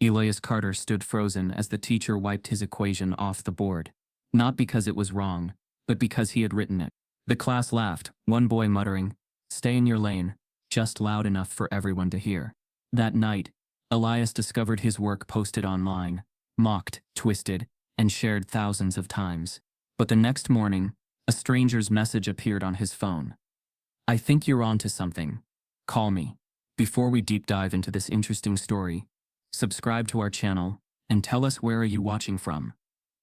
Elias Carter stood frozen as the teacher wiped his equation off the board. Not because it was wrong, but because he had written it. The class laughed, one boy muttering, "Stay in your lane," just loud enough for everyone to hear. That night, Elias discovered his work posted online, mocked, twisted, and shared thousands of times. But the next morning, a stranger's message appeared on his phone. "I think you're onto something. Call me." Before we deep dive into this interesting story, subscribe to our channel, and tell us where are you watching from.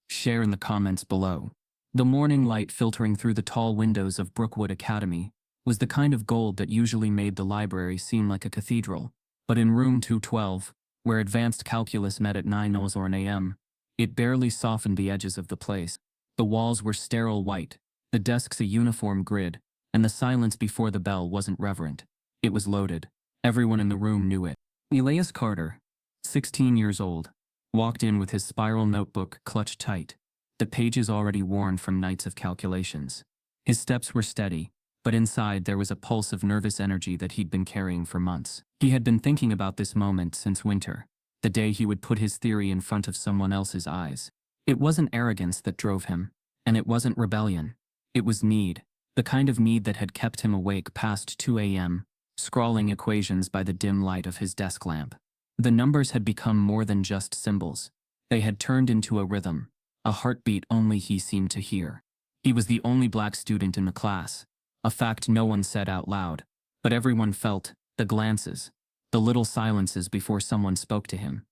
Share in the comments below. The morning light filtering through the tall windows of Brookwood Academy was the kind of gold that usually made the library seem like a cathedral. But in room 212, where advanced calculus met at 9 a.m., it barely softened the edges of the place. The walls were sterile white, the desks a uniform grid, and the silence before the bell wasn't reverent. It was loaded. Everyone in the room knew it. Elias Carter, 16 years old, walked in with his spiral notebook clutched tight, the pages already worn from nights of calculations. His steps were steady, but inside there was a pulse of nervous energy that he'd been carrying for months. He had been thinking about this moment since winter, the day he would put his theory in front of someone else's eyes. It wasn't arrogance that drove him, and it wasn't rebellion. It was need, the kind of need that had kept him awake past 2 a.m., scrawling equations by the dim light of his desk lamp. The numbers had become more than just symbols. They had turned into a rhythm, a heartbeat only he seemed to hear. He was the only black student in the class, a fact no one said out loud, but everyone felt, the glances, the little silences before someone spoke to him.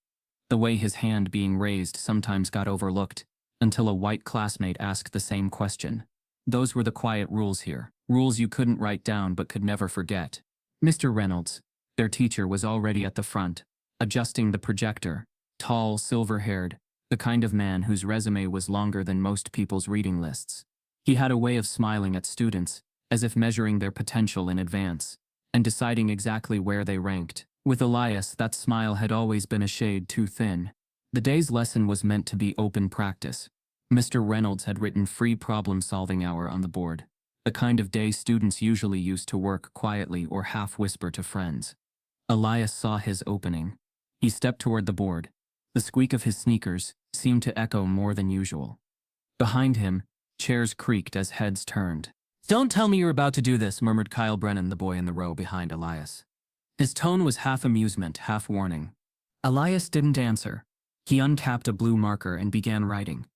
The way his hand being raised sometimes got overlooked, until a white classmate asked the same question. Those were the quiet rules here, rules you couldn't write down but could never forget. Mr. Reynolds, their teacher, was already at the front, adjusting the projector, tall, silver-haired, the kind of man whose resume was longer than most people's reading lists. He had a way of smiling at students, as if measuring their potential in advance, and deciding exactly where they ranked. With Elias, that smile had always been a shade too thin. The day's lesson was meant to be open practice. Mr. Reynolds had written free problem-solving hour on the board, the kind of day students usually used to work quietly or half-whisper to friends. Elias saw his opening. He stepped toward the board. The squeak of his sneakers seemed to echo more than usual. Behind him, chairs creaked as heads turned. "Don't tell me you're about to do this," murmured Kyle Brennan, the boy in the row behind Elias. His tone was half amusement, half warning. Elias didn't answer. He uncapped a blue marker and began writing.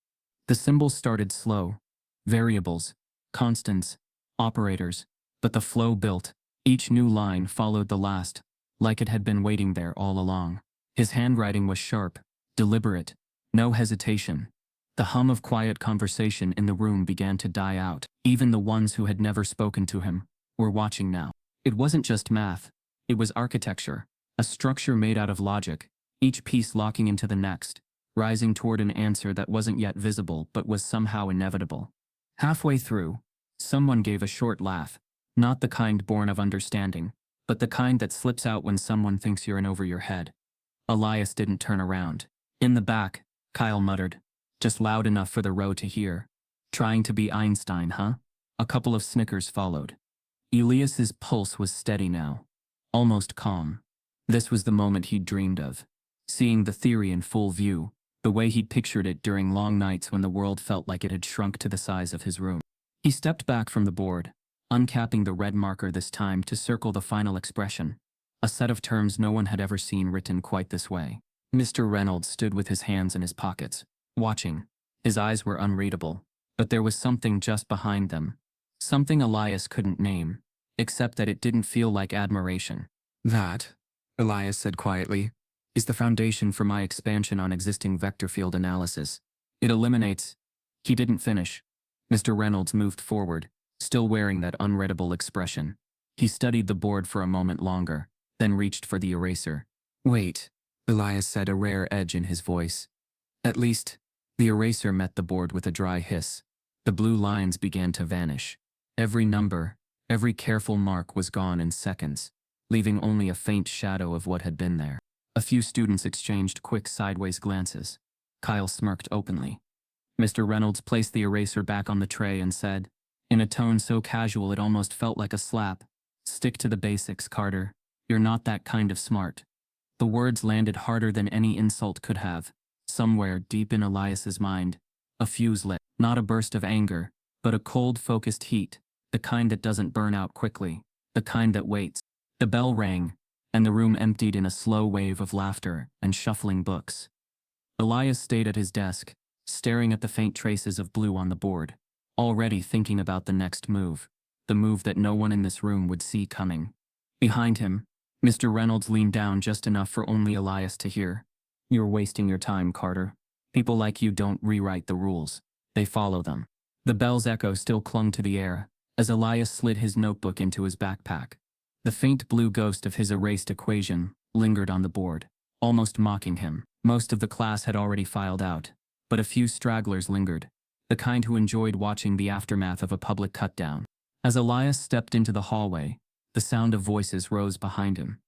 The symbols started slow. Variables, constants, operators, but the flow built. Each new line followed the last, like it had been waiting there all along. His handwriting was sharp, deliberate, no hesitation. The hum of quiet conversation in the room began to die out. Even the ones who had never spoken to him were watching now. It wasn't just math. It was architecture, a structure made out of logic, each piece locking into the next, rising toward an answer that wasn't yet visible but was somehow inevitable. Halfway through, someone gave a short laugh, not the kind born of understanding, but the kind that slips out when someone thinks you're in over your head. Elias didn't turn around. "In the back," Kyle muttered, just loud enough for the row to hear. "Trying to be Einstein, huh?" A couple of snickers followed. Elias's pulse was steady now, almost calm. This was the moment he'd dreamed of, seeing the theory in full view, the way he'd pictured it during long nights when the world felt like it had shrunk to the size of his room. He stepped back from the board, uncapping the red marker this time to circle the final expression, a set of terms no one had ever seen written quite this way. Mr. Reynolds stood with his hands in his pockets, watching. His eyes were unreadable, but there was something just behind them, something Elias couldn't name, except that it didn't feel like admiration. "That," Elias said quietly, "is the foundation for my expansion on existing vector field analysis. It eliminates—" He didn't finish. Mr. Reynolds moved forward, still wearing that unreadable expression. He studied the board for a moment longer, then reached for the eraser. "Wait," Elias said, a rare edge in his voice. At least, the eraser met the board with a dry hiss. The blue lines began to vanish. Every number, every careful mark was gone in seconds, leaving only a faint shadow of what had been there. A few students exchanged quick sideways glances. Kyle smirked openly. Mr. Reynolds placed the eraser back on the tray and said, in a tone so casual it almost felt like a slap, "Stick to the basics, Carter. You're not that kind of smart." The words landed harder than any insult could have. Somewhere deep in Elias's mind, a fuse lit. Not a burst of anger, but a cold, focused heat, the kind that doesn't burn out quickly, the kind that waits. The bell rang, and the room emptied in a slow wave of laughter and shuffling books. Elias stayed at his desk, staring at the faint traces of blue on the board, already thinking about the next move, the move that no one in this room would see coming. Behind him, Mr. Reynolds leaned down just enough for only Elias to hear. "You're wasting your time, Carter. People like you don't rewrite the rules. They follow them." The bell's echo still clung to the air, as Elias slid his notebook into his backpack. The faint blue ghost of his erased equation lingered on the board, almost mocking him. Most of the class had already filed out, but a few stragglers lingered, the kind who enjoyed watching the aftermath of a public cutdown. As Elias stepped into the hallway, the sound of voices rose behind him.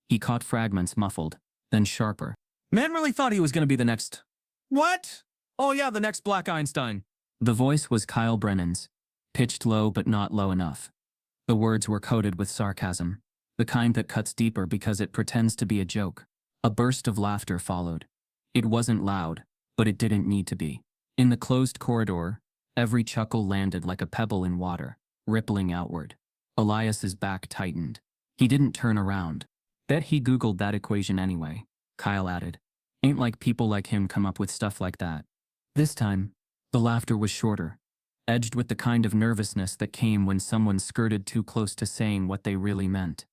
He caught fragments muffled, then sharper. "Man really thought he was going to be the next... What? Oh yeah, the next Black Einstein." The voice was Kyle Brennan's, pitched low but not low enough. The words were coated with sarcasm, the kind that cuts deeper because it pretends to be a joke. A burst of laughter followed. It wasn't loud, but it didn't need to be. In the closed corridor, every chuckle landed like a pebble in water, rippling outward. Elias's back tightened. He didn't turn around. "Bet he Googled that equation anyway," Kyle added. "Ain't like people like him come up with stuff like that." This time, the laughter was shorter, edged with the kind of nervousness that came when someone skirted too close to saying what they really meant.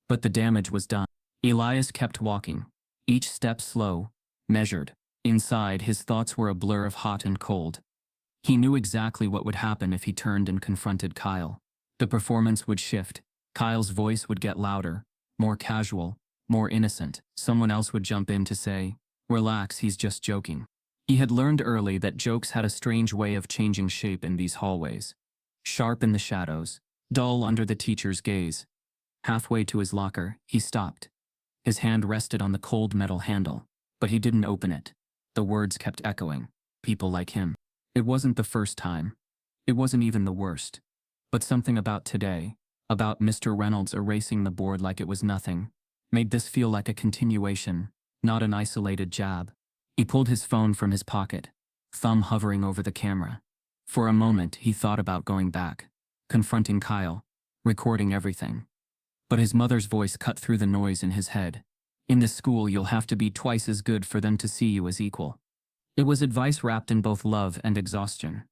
But the damage was done. Elias kept walking, each step slow, measured. Inside, his thoughts were a blur of hot and cold. He knew exactly what would happen if he turned and confronted Kyle. The performance would shift. Kyle's voice would get louder, more casual, more innocent. Someone else would jump in to say, "Relax, he's just joking." He had learned early that jokes had a strange way of changing shape in these hallways. Sharp in the shadows, dull under the teacher's gaze. Halfway to his locker, he stopped. His hand rested on the cold metal handle, but he didn't open it. The words kept echoing. People like him. It wasn't the first time. It wasn't even the worst. But something about today, about Mr. Reynolds erasing the board like it was nothing, made this feel like a continuation, not an isolated jab. He pulled his phone from his pocket, thumb hovering over the camera. For a moment, he thought about going back, confronting Kyle, recording everything. But his mother's voice cut through the noise in his head. "In this school, you'll have to be twice as good for them to see you as equal." It was advice wrapped in both love and exhaustion.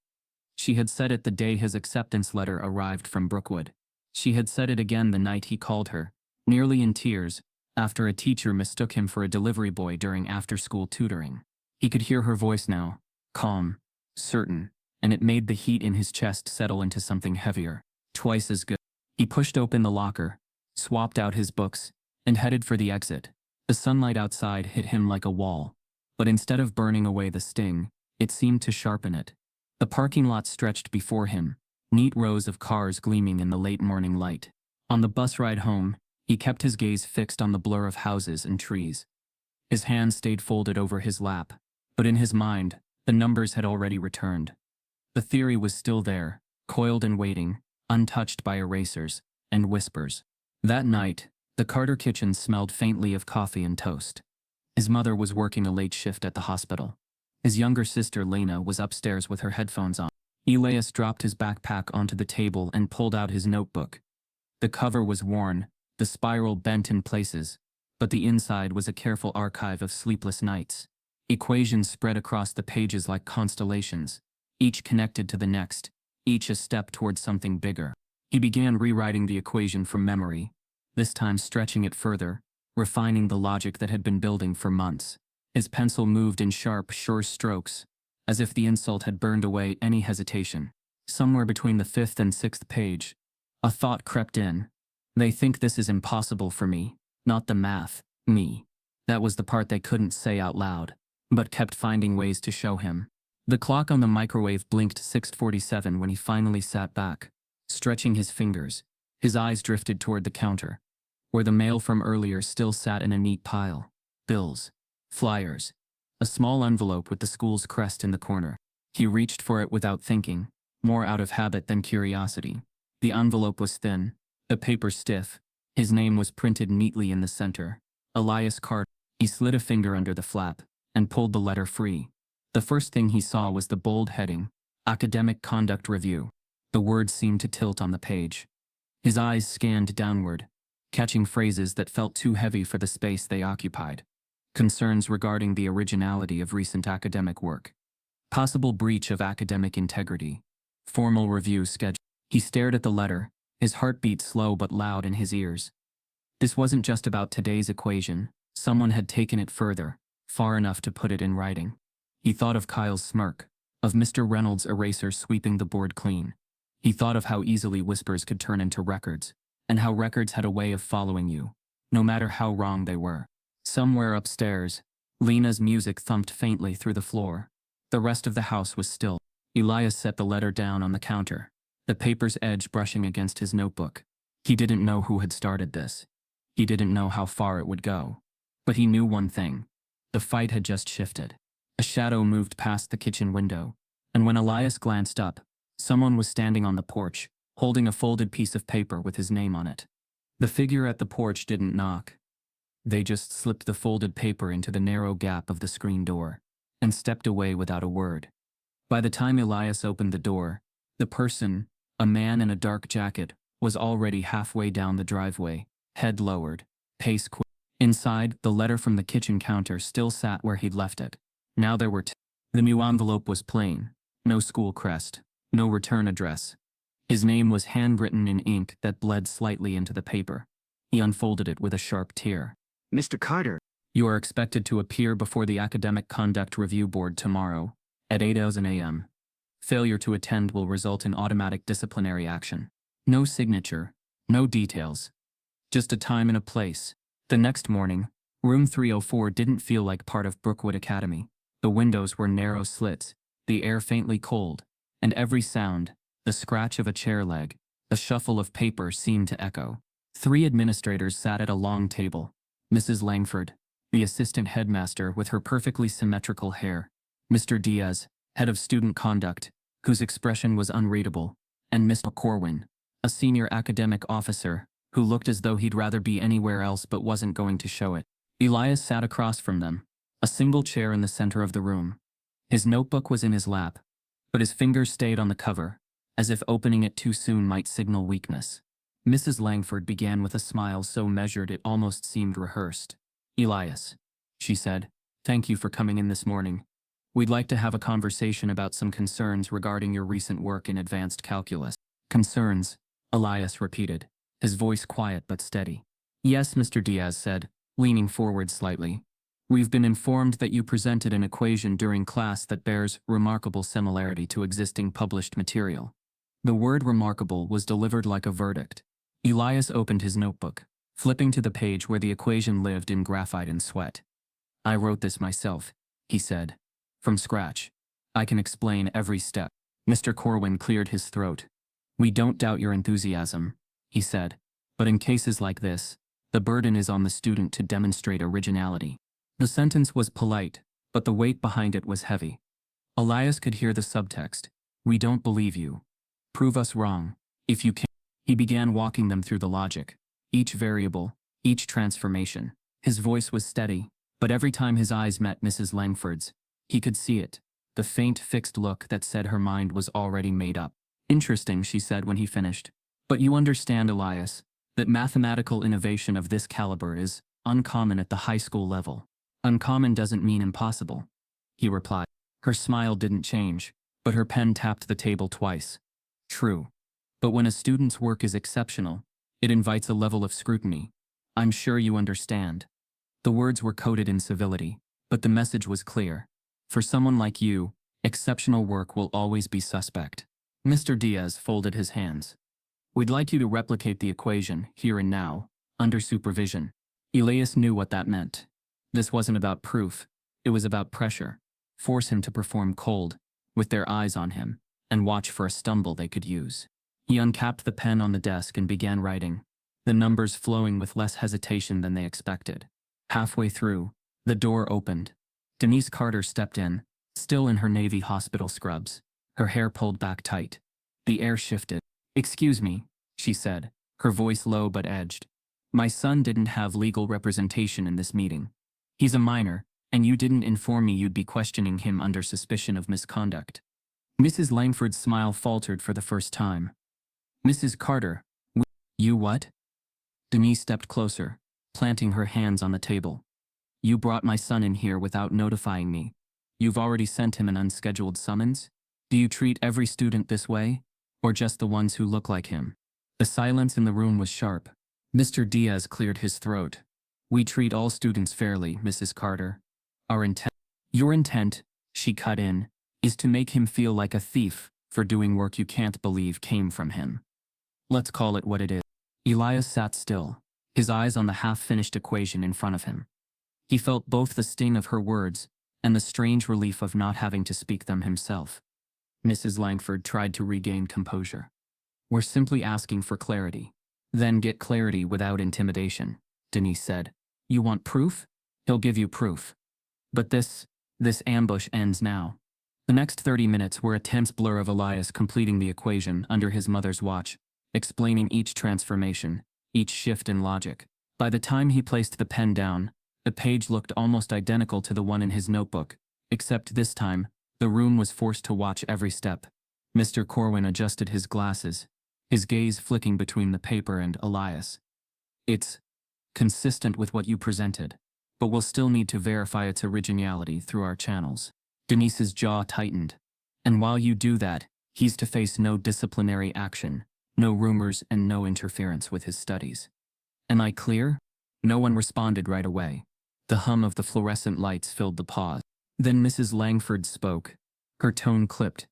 She had said it the day his acceptance letter arrived from Brookwood. She had said it again the night he called her, nearly in tears, after a teacher mistook him for a delivery boy during after-school tutoring. He could hear her voice now, calm, certain, and it made the heat in his chest settle into something heavier. Twice as good. He pushed open the locker, swapped out his books, and headed for the exit. The sunlight outside hit him like a wall, but instead of burning away the sting, it seemed to sharpen it. The parking lot stretched before him, neat rows of cars gleaming in the late morning light. On the bus ride home, he kept his gaze fixed on the blur of houses and trees. His hands stayed folded over his lap, but in his mind, the numbers had already returned. The theory was still there, coiled and waiting, untouched by erasers and whispers. That night, the Carter kitchen smelled faintly of coffee and toast. His mother was working a late shift at the hospital. His younger sister Lena was upstairs with her headphones on. Elias dropped his backpack onto the table and pulled out his notebook. The cover was worn, the spiral bent in places, but the inside was a careful archive of sleepless nights. Equations spread across the pages like constellations, each connected to the next, each a step towards something bigger. He began rewriting the equation from memory, this time stretching it further, refining the logic that had been building for months. His pencil moved in sharp, sure strokes, as if the insult had burned away any hesitation. Somewhere between the 5th and 6th page, a thought crept in. They think this is impossible for me, not the math, me. That was the part they couldn't say out loud, but kept finding ways to show him. The clock on the microwave blinked 6:47 when he finally sat back, stretching his fingers. His eyes drifted toward the counter, where the mail from earlier still sat in a neat pile. Bills, flyers, a small envelope with the school's crest in the corner. He reached for it without thinking, more out of habit than curiosity. The envelope was thin, the paper stiff. His name was printed neatly in the center. Elias Carter. He slid a finger under the flap and pulled the letter free. The first thing he saw was the bold heading, Academic Conduct Review. The words seemed to tilt on the page. His eyes scanned downward, catching phrases that felt too heavy for the space they occupied. Concerns regarding the originality of recent academic work. Possible breach of academic integrity. Formal review schedule. He stared at the letter, his heartbeat slow but loud in his ears. This wasn't just about today's equation. Someone had taken it further, far enough to put it in writing. He thought of Kyle's smirk, of Mr. Reynolds' eraser sweeping the board clean. He thought of how easily whispers could turn into records, and how records had a way of following you, no matter how wrong they were. Somewhere upstairs, Lena's music thumped faintly through the floor. The rest of the house was still. Elias set the letter down on the counter, the paper's edge brushing against his notebook. He didn't know who had started this. He didn't know how far it would go. But he knew one thing. The fight had just shifted. A shadow moved past the kitchen window, and when Elias glanced up, someone was standing on the porch, holding a folded piece of paper with his name on it. The figure at the porch didn't knock. They just slipped the folded paper into the narrow gap of the screen door, and stepped away without a word. By the time Elias opened the door, the person, a man in a dark jacket, was already halfway down the driveway, head lowered, pace quick. Inside, the letter from the kitchen counter still sat where he'd left it. Now there were two. The new envelope was plain. No school crest. No return address. His name was handwritten in ink that bled slightly into the paper. He unfolded it with a sharp tear. Mr. Carter. You are expected to appear before the Academic Conduct Review Board tomorrow, at 8:00 a.m. Failure to attend will result in automatic disciplinary action. No signature. No details. Just a time and a place. The next morning, room 304 didn't feel like part of Brookwood Academy. The windows were narrow slits, the air faintly cold, and every sound, the scratch of a chair leg, the shuffle of paper seemed to echo. 3 administrators sat at a long table. Mrs. Langford, the assistant headmaster with her perfectly symmetrical hair, Mr. Diaz, head of student conduct, whose expression was unreadable, and Mr. Corwin, a senior academic officer, who looked as though he'd rather be anywhere else but wasn't going to show it. Elias sat across from them, a single chair in the center of the room. His notebook was in his lap, but his fingers stayed on the cover, as if opening it too soon might signal weakness. Mrs. Langford began with a smile so measured it almost seemed rehearsed. Elias, she said, thank you for coming in this morning. We'd like to have a conversation about some concerns regarding your recent work in advanced calculus. Concerns, Elias repeated, his voice quiet but steady. Yes, Mr. Diaz said, leaning forward slightly. We've been informed that you presented an equation during class that bears remarkable similarity to existing published material. The word remarkable was delivered like a verdict. Elias opened his notebook, flipping to the page where the equation lived in graphite and sweat. I wrote this myself, he said. From scratch. I can explain every step. Mr. Corwin cleared his throat. We don't doubt your enthusiasm, he said, but in cases like this, the burden is on the student to demonstrate originality. The sentence was polite, but the weight behind it was heavy. Elias could hear the subtext. We don't believe you. Prove us wrong, if you can. He began walking them through the logic. Each variable, each transformation. His voice was steady, but every time his eyes met Mrs. Langford's, he could see it, the faint fixed look that said her mind was already made up. Interesting, she said when he finished. But you understand, Elias, that mathematical innovation of this caliber is uncommon at the high school level. Uncommon doesn't mean impossible, he replied. Her smile didn't change, but her pen tapped the table twice. True. But when a student's work is exceptional, it invites a level of scrutiny. I'm sure you understand. The words were coded in civility, but the message was clear. For someone like you, exceptional work will always be suspect. Mr. Diaz folded his hands. We'd like you to replicate the equation, here and now, under supervision. Elias knew what that meant. This wasn't about proof, it was about pressure. Force him to perform cold, with their eyes on him, and watch for a stumble they could use. He uncapped the pen on the desk and began writing, the numbers flowing with less hesitation than they expected. Halfway through, the door opened. Denise Carter stepped in, still in her Navy hospital scrubs, her hair pulled back tight. The air shifted. Excuse me, she said, her voice low but edged. My son didn't have legal representation in this meeting. He's a minor, and you didn't inform me you'd be questioning him under suspicion of misconduct. Mrs. Langford's smile faltered for the first time. Mrs. Carter, you what? Denise stepped closer, planting her hands on the table. You brought my son in here without notifying me. You've already sent him an unscheduled summons? Do you treat every student this way? Or just the ones who look like him? The silence in the room was sharp. Mr. Diaz cleared his throat. We treat all students fairly, Mrs. Carter. Your intent, she cut in, is to make him feel like a thief for doing work you can't believe came from him. Let's call it what it is. Elias sat still, his eyes on the half-finished equation in front of him. He felt both the sting of her words and the strange relief of not having to speak them himself. Mrs. Langford tried to regain composure. We're simply asking for clarity. Then get clarity without intimidation, Denise said. You want proof? He'll give you proof. But this ambush ends now. The next 30 minutes were a tense blur of Elias completing the equation under his mother's watch, explaining each transformation, each shift in logic. By the time he placed the pen down, the page looked almost identical to the one in his notebook, except this time, the room was forced to watch every step. Mr. Corwin adjusted his glasses, his gaze flicking between the paper and Elias. It's consistent with what you presented, but we'll still need to verify its originality through our channels. Denise's jaw tightened. And while you do that, he's to face no disciplinary action, no rumors, and no interference with his studies. Am I clear? No one responded right away. The hum of the fluorescent lights filled the pause. Then Mrs. Langford spoke. Her tone clipped.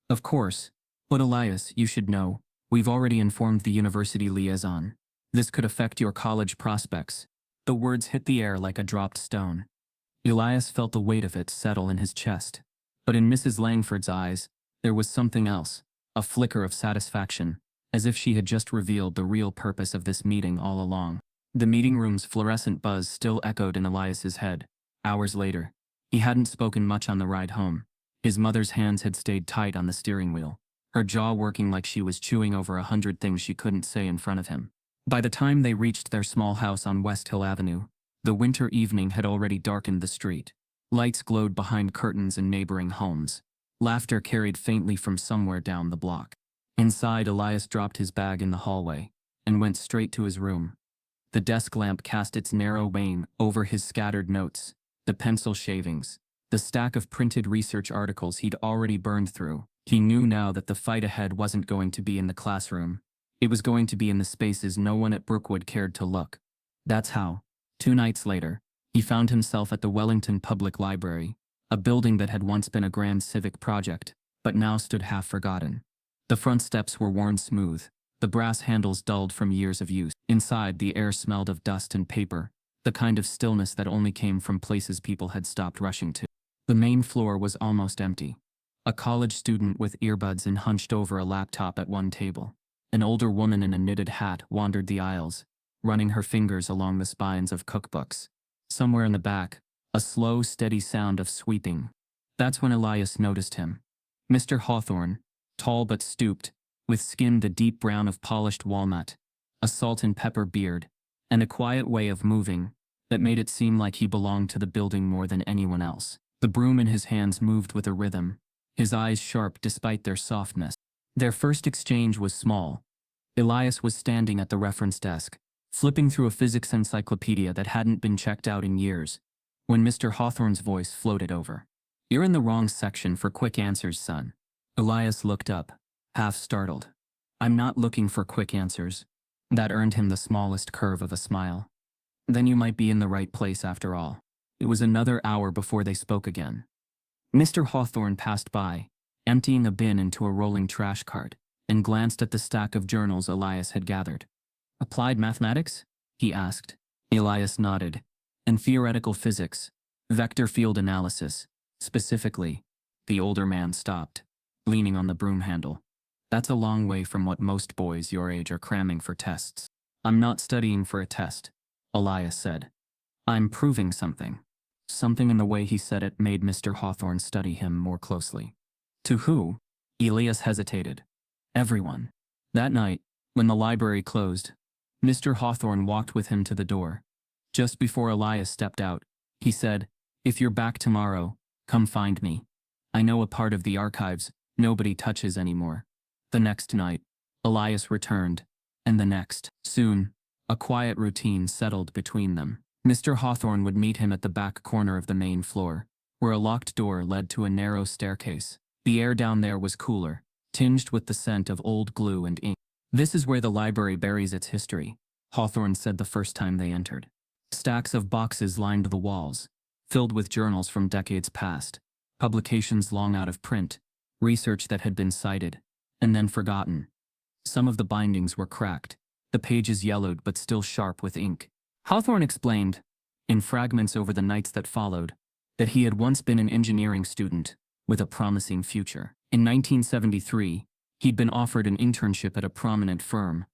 Of course. But Elias, you should know, we've already informed the university liaison. This could affect your college prospects. The words hit the air like a dropped stone. Elias felt the weight of it settle in his chest. But in Mrs. Langford's eyes, there was something else, a flicker of satisfaction, as if she had just revealed the real purpose of this meeting all along. The meeting room's fluorescent buzz still echoed in Elias's head. Hours later, he hadn't spoken much on the ride home. His mother's hands had stayed tight on the steering wheel, her jaw working like she was chewing over 100 things she couldn't say in front of him. By the time they reached their small house on West Hill Avenue, the winter evening had already darkened the street. Lights glowed behind curtains in neighboring homes. Laughter carried faintly from somewhere down the block. Inside, Elias dropped his bag in the hallway and went straight to his room. The desk lamp cast its narrow wane over his scattered notes, the pencil shavings, the stack of printed research articles he'd already burned through. He knew now that the fight ahead wasn't going to be in the classroom. It was going to be in the spaces no one at Brookwood cared to look. That's how, 2 nights later, he found himself at the Wellington Public Library, a building that had once been a grand civic project, but now stood half forgotten. The front steps were worn smooth, the brass handles dulled from years of use. Inside, the air smelled of dust and paper, the kind of stillness that only came from places people had stopped rushing to. The main floor was almost empty. A college student with earbuds and hunched over a laptop at one table. An older woman in a knitted hat wandered the aisles, running her fingers along the spines of cookbooks. Somewhere in the back, a slow, steady sound of sweeping. That's when Elias noticed him. Mr. Hawthorne, tall but stooped, with skin the deep brown of polished walnut, a salt and pepper beard, and a quiet way of moving that made it seem like he belonged to the building more than anyone else. The broom in his hands moved with a rhythm, his eyes sharp despite their softness. Their first exchange was small. Elias was standing at the reference desk, flipping through a physics encyclopedia that hadn't been checked out in years, when Mr. Hawthorne's voice floated over. You're in the wrong section for quick answers, son. Elias looked up, half startled. I'm not looking for quick answers. That earned him the smallest curve of a smile. Then you might be in the right place after all. It was another hour before they spoke again. Mr. Hawthorne passed by, emptying a bin into a rolling trash cart, and glanced at the stack of journals Elias had gathered. Applied mathematics? He asked. Elias nodded. And theoretical physics. Vector field analysis. Specifically. The older man stopped, leaning on the broom handle. That's a long way from what most boys your age are cramming for tests. I'm not studying for a test, Elias said. I'm proving something. Something in the way he said it made Mr. Hawthorne study him more closely. To who? Elias hesitated. Everyone. That night, when the library closed, Mr. Hawthorne walked with him to the door. Just before Elias stepped out, He said, "If you're back tomorrow, come find me. I know a part of the archives nobody touches anymore." The next night, Elias returned, and the next. Soon, a quiet routine settled between them. Mr. Hawthorne would meet him at the back corner of the main floor, where a locked door led to a narrow staircase. The air down there was cooler, tinged with the scent of old glue and ink. "This is where the library buries its history," Hawthorne said the first time they entered. Stacks of boxes lined the walls, filled with journals from decades past, publications long out of print, research that had been cited, and then forgotten. Some of the bindings were cracked, the pages yellowed but still sharp with ink. Hawthorne explained, in fragments over the nights that followed, that he had once been an engineering student with a promising future. In 1973, he'd been offered an internship at a prominent firm,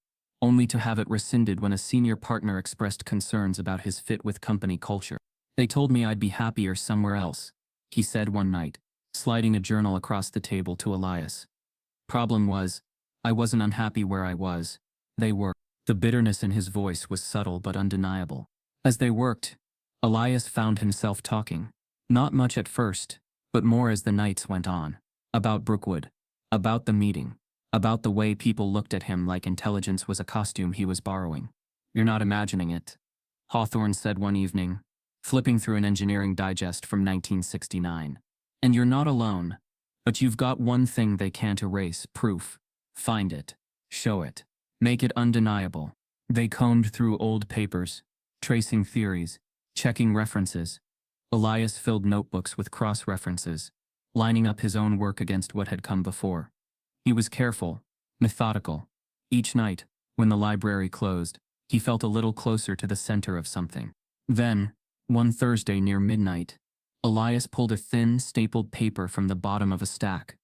only to have it rescinded when a senior partner expressed concerns about his fit with company culture. "They told me I'd be happier somewhere else," he said one night, sliding a journal across the table to Elias. "Problem was, I wasn't unhappy where I was. They were." The bitterness in his voice was subtle but undeniable. As they worked, Elias found himself talking, not much at first, but more as the nights went on, about Brookwood, about the meeting, about the way people looked at him like intelligence was a costume he was borrowing. "You're not imagining it," Hawthorne said one evening, flipping through an engineering digest from 1969. "And you're not alone. But you've got one thing they can't erase: proof. Find it. Show it. Make it undeniable." They combed through old papers, tracing theories, checking references. Elias filled notebooks with cross-references, lining up his own work against what had come before. He was careful, methodical. Each night, when the library closed, he felt a little closer to the center of something. Then, one Thursday near midnight, Elias pulled a thin, stapled paper from the bottom of a stack.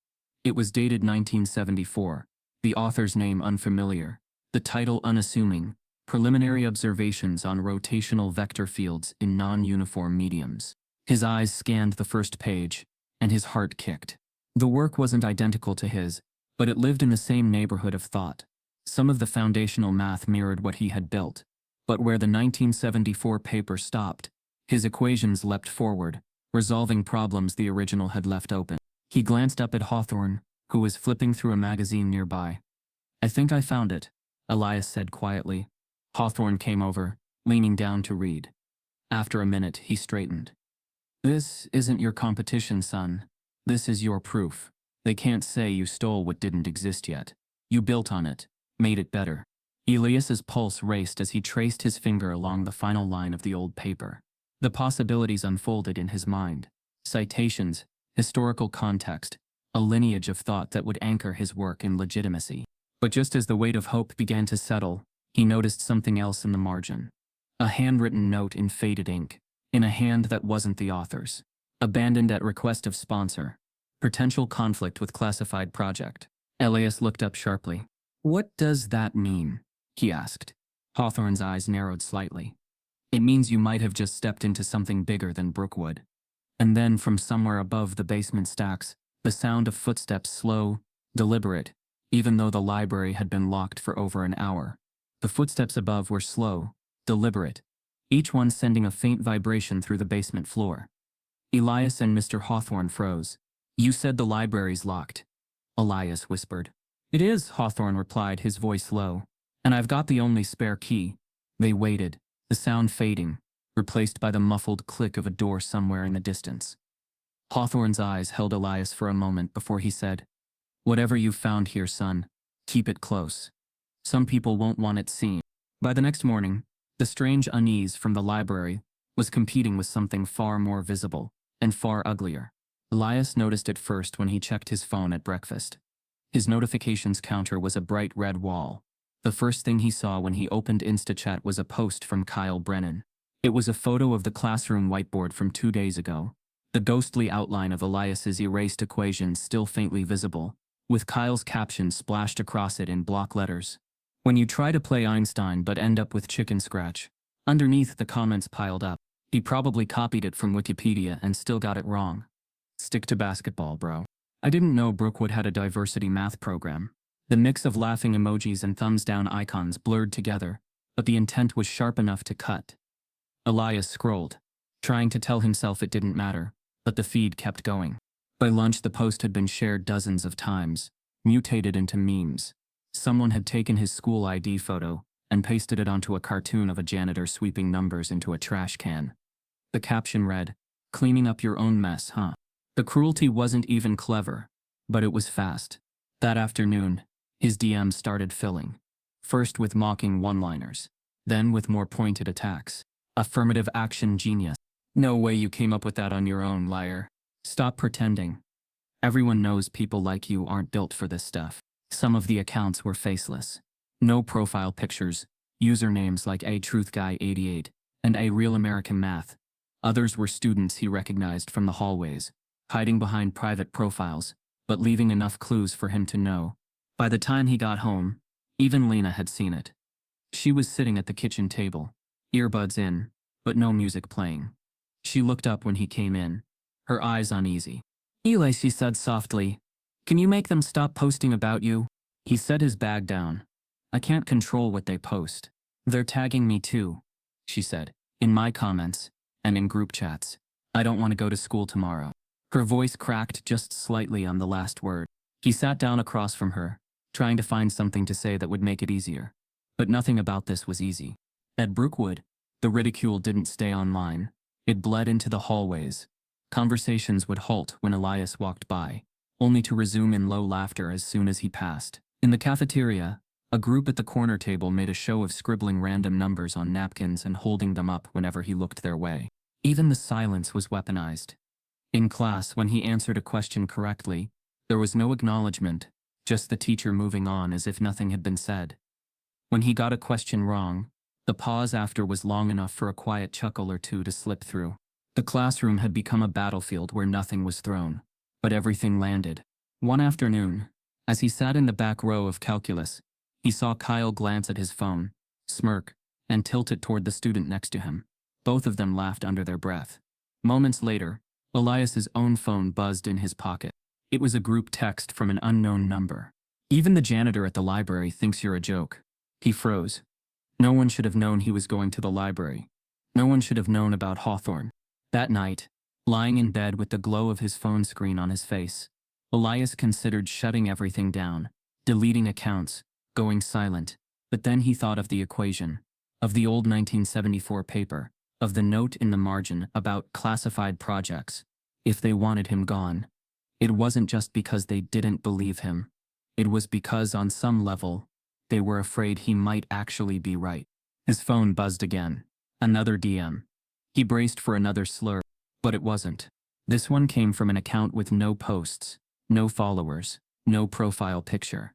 It was dated 1974, the author's name unfamiliar, the title unassuming: "Preliminary Observations on Rotational Vector Fields in Non-Uniform Mediums." His eyes scanned the first page, and his heart kicked. The work wasn't identical to his, but it lived in the same neighborhood of thought. Some of the foundational math mirrored what he had built, but where the 1974 paper stopped, his equations leapt forward, resolving problems the original had left open. He glanced up at Hawthorne, who was flipping through a magazine nearby. "I think I found it," Elias said quietly. Hawthorne came over, leaning down to read. After a minute, he straightened. "This isn't your competition, son. This is your proof. They can't say you stole what didn't exist yet. You built on it, made it better." Elias's pulse raced as he traced his finger along the final line of the old paper. The possibilities unfolded in his mind. Citations, historical context, a lineage of thought that would anchor his work in legitimacy. But just as the weight of hope began to settle, he noticed something else in the margin. A handwritten note in faded ink, in a hand that wasn't the author's. "Abandoned at request of sponsor. Potential conflict with classified project." Elias looked up sharply. "What does that mean?" he asked. Hawthorne's eyes narrowed slightly. "It means you might have just stepped into something bigger than Brookwood." And then from somewhere above the basement stacks, the sound of footsteps, slow, deliberate, even though the library had been locked for over an hour. The footsteps above were slow, deliberate, each one sending a faint vibration through the basement floor. Elias and Mr. Hawthorne froze. "You said the library's locked," Elias whispered. "It is," Hawthorne replied, his voice low. "And I've got the only spare key." They waited, the sound fading, replaced by the muffled click of a door somewhere in the distance. Hawthorne's eyes held Elias for a moment before he said, "Whatever you've found here, son, keep it close. Some people won't want it seen." By the next morning, the strange unease from the library was competing with something far more visible and far uglier. Elias noticed it first when he checked his phone at breakfast. His notifications counter was a bright red wall. The first thing he saw when he opened InstaChat was a post from Kyle Brennan. It was a photo of the classroom whiteboard from 2 days ago, the ghostly outline of Elias's erased equations still faintly visible, with Kyle's caption splashed across it in block letters. "When you try to play Einstein but end up with chicken scratch." Underneath, the comments piled up. "He probably copied it from Wikipedia and still got it wrong. Stick to basketball, bro." "I didn't know Brookwood had a diversity math program." The mix of laughing emojis and thumbs down icons blurred together, but the intent was sharp enough to cut. Elias scrolled, trying to tell himself it didn't matter, but the feed kept going. By lunch, the post had been shared dozens of times, mutated into memes. Someone had taken his school ID photo and pasted it onto a cartoon of a janitor sweeping numbers into a trash can. The caption read, "Cleaning up your own mess, huh?" The cruelty wasn't even clever, but it was fast. That afternoon, his DMs started filling. First with mocking one-liners, then with more pointed attacks. Affirmative action genius. No way you came up with that on your own, liar. Stop pretending. Everyone knows people like you aren't built for this stuff. Some of the accounts were faceless. No profile pictures, usernames like ATruthGuy88 and A Real American Math. Others were students he recognized from the hallways, hiding behind private profiles, but leaving enough clues for him to know. By the time he got home, even Lena had seen it. She was sitting at the kitchen table, earbuds in, but no music playing. She looked up when he came in, her eyes uneasy. "Eli," she said softly, "can you make them stop posting about you?" He set his bag down. "I can't control what they post. They're tagging me too," she said, "in my comments, and in group chats. I don't want to go to school tomorrow." Her voice cracked just slightly on the last word. He sat down across from her, trying to find something to say that would make it easier. But nothing about this was easy. At Brookwood, the ridicule didn't stay online. It bled into the hallways. Conversations would halt when Elias walked by, only to resume in low laughter as soon as he passed. In the cafeteria, a group at the corner table made a show of scribbling random numbers on napkins and holding them up whenever he looked their way. Even the silence was weaponized. In class, when he answered a question correctly, there was no acknowledgement, just the teacher moving on as if nothing had been said. When he got a question wrong, the pause after was long enough for a quiet chuckle or two to slip through. The classroom had become a battlefield where nothing was thrown, but everything landed. One afternoon, as he sat in the back row of calculus, he saw Kyle glance at his phone, smirk, and tilt it toward the student next to him. Both of them laughed under their breath. Moments later, Elias's own phone buzzed in his pocket. It was a group text from an unknown number. "Even the janitor at the library thinks you're a joke." He froze. No one should have known he was going to the library. No one should have known about Hawthorne. That night, lying in bed with the glow of his phone screen on his face, Elias considered shutting everything down, deleting accounts, going silent. But then he thought of the equation, of the old 1974 paper, of the note in the margin about classified projects. If they wanted him gone, it wasn't just because they didn't believe him. It was because, on some level, they were afraid he might actually be right. His phone buzzed again. Another DM. He braced for another slur, but it wasn't. This one came from an account with no posts, no followers, no profile picture.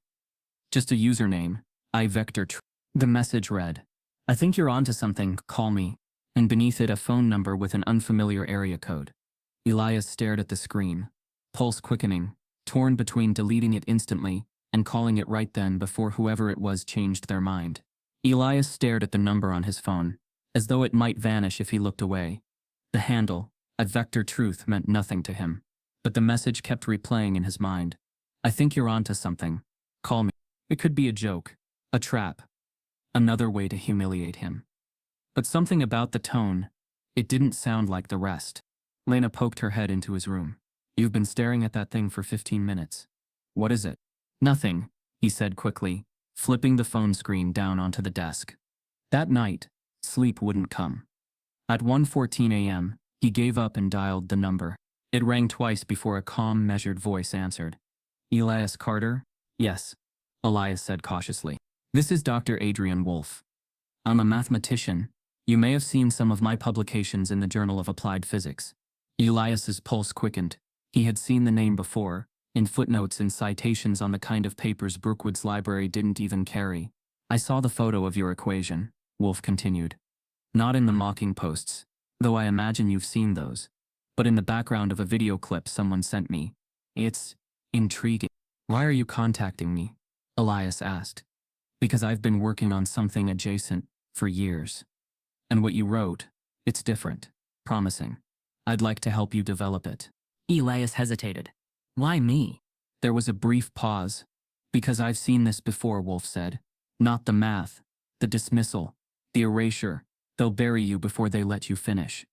Just a username, iVector. The message read, "I think you're onto something, call me," and beneath it a phone number with an unfamiliar area code. Elias stared at the screen, pulse quickening, torn between deleting it instantly and calling it right then before whoever it was changed their mind. Elias stared at the number on his phone, as though it might vanish if he looked away. The handle, iVector Truth, meant nothing to him, but the message kept replaying in his mind. "I think you're onto something. Call me." It could be a joke, a trap, another way to humiliate him. But something about the tone, it didn't sound like the rest. Lena poked her head into his room. "You've been staring at that thing for 15 minutes. What is it?" "Nothing," he said quickly, flipping the phone screen down onto the desk. That night, sleep wouldn't come. At 1:14 a.m., he gave up and dialed the number. It rang twice before a calm, measured voice answered. "Elias Carter?" "Yes," Elias said cautiously. "This is Dr. Adrian Wolf. I'm a mathematician. You may have seen some of my publications in the Journal of Applied Physics." Elias's pulse quickened. He had seen the name before, in footnotes and citations on the kind of papers Brookwood's library didn't even carry. "I saw the photo of your equation," Wolf continued. "Not in the mocking posts, though I imagine you've seen those, but in the background of a video clip someone sent me. It's intriguing." "Why are you contacting me?" Elias asked. "Because I've been working on something adjacent for years. And what you wrote, it's different, promising. I'd like to help you develop it." Elias hesitated. "Why me?" There was a brief pause. "Because I've seen this before," Wolf said. "Not the math, the dismissal, the erasure. They'll bury you before they let you finish.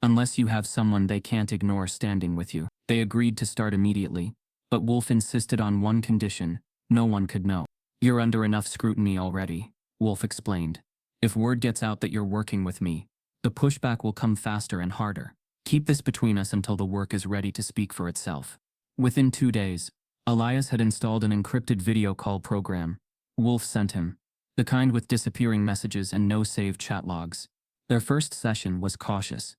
unless you have someone they can't ignore standing with you. They agreed to start immediately, but Wolf insisted on one condition: no one could know. You're under enough scrutiny already, Wolf explained. If word gets out that you're working with me, the pushback will come faster and harder. Keep this between us until the work is ready to speak for itself. Within 2 days, Elias had installed an encrypted video call program. Wolf sent him, the kind with disappearing messages and no saved chat logs. Their first session was cautious.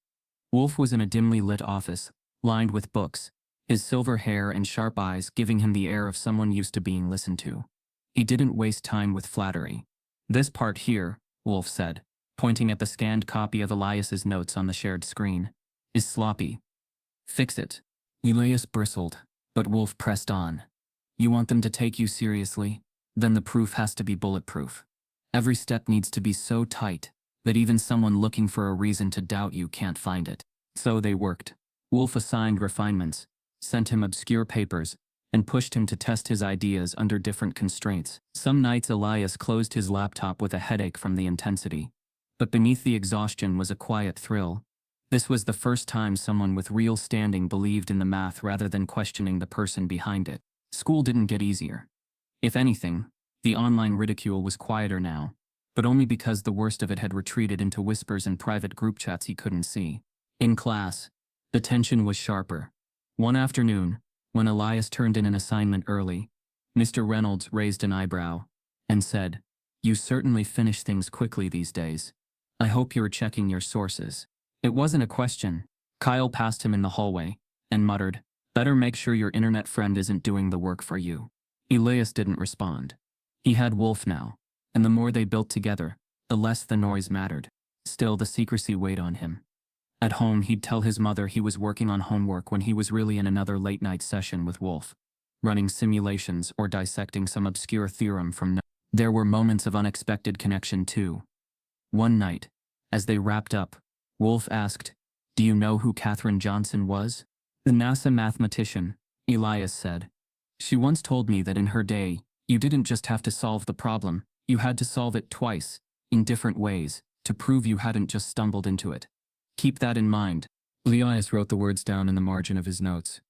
Wolf was in a dimly lit office, lined with books, his silver hair and sharp eyes giving him the air of someone used to being listened to. He didn't waste time with flattery. This part here, Wolf said, pointing at the scanned copy of Elias's notes on the shared screen, is sloppy. Fix it. Elias bristled, but Wolf pressed on. You want them to take you seriously? Then the proof has to be bulletproof. Every step needs to be so tight that even someone looking for a reason to doubt you can't find it. So they worked. Wolf assigned refinements, sent him obscure papers, and pushed him to test his ideas under different constraints. Some nights Elias closed his laptop with a headache from the intensity, but beneath the exhaustion was a quiet thrill. This was the first time someone with real standing believed in the math rather than questioning the person behind it. School didn't get easier. If anything, the online ridicule was quieter now, but only because the worst of it had retreated into whispers and private group chats he couldn't see. In class, the tension was sharper. One afternoon, when Elias turned in an assignment early, Mr. Reynolds raised an eyebrow and said, "You certainly finish things quickly these days. I hope you're checking your sources." It wasn't a question. Kyle passed him in the hallway and muttered, "Better make sure your internet friend isn't doing the work for you." Elias didn't respond. He had Wolf now, and the more they built together, the less the noise mattered. Still, the secrecy weighed on him. At home, he'd tell his mother he was working on homework when he was really in another late-night session with Wolf, running simulations or dissecting some obscure theorem from no. There were moments of unexpected connection too. One night, as they wrapped up, Wolf asked, "Do you know who Katherine Johnson was?" "The NASA mathematician," Elias said. "She once told me that in her day, you didn't just have to solve the problem, you had to solve it twice, in different ways, to prove you hadn't just stumbled into it. Keep that in mind." Elias wrote the words down in the margin of his notes,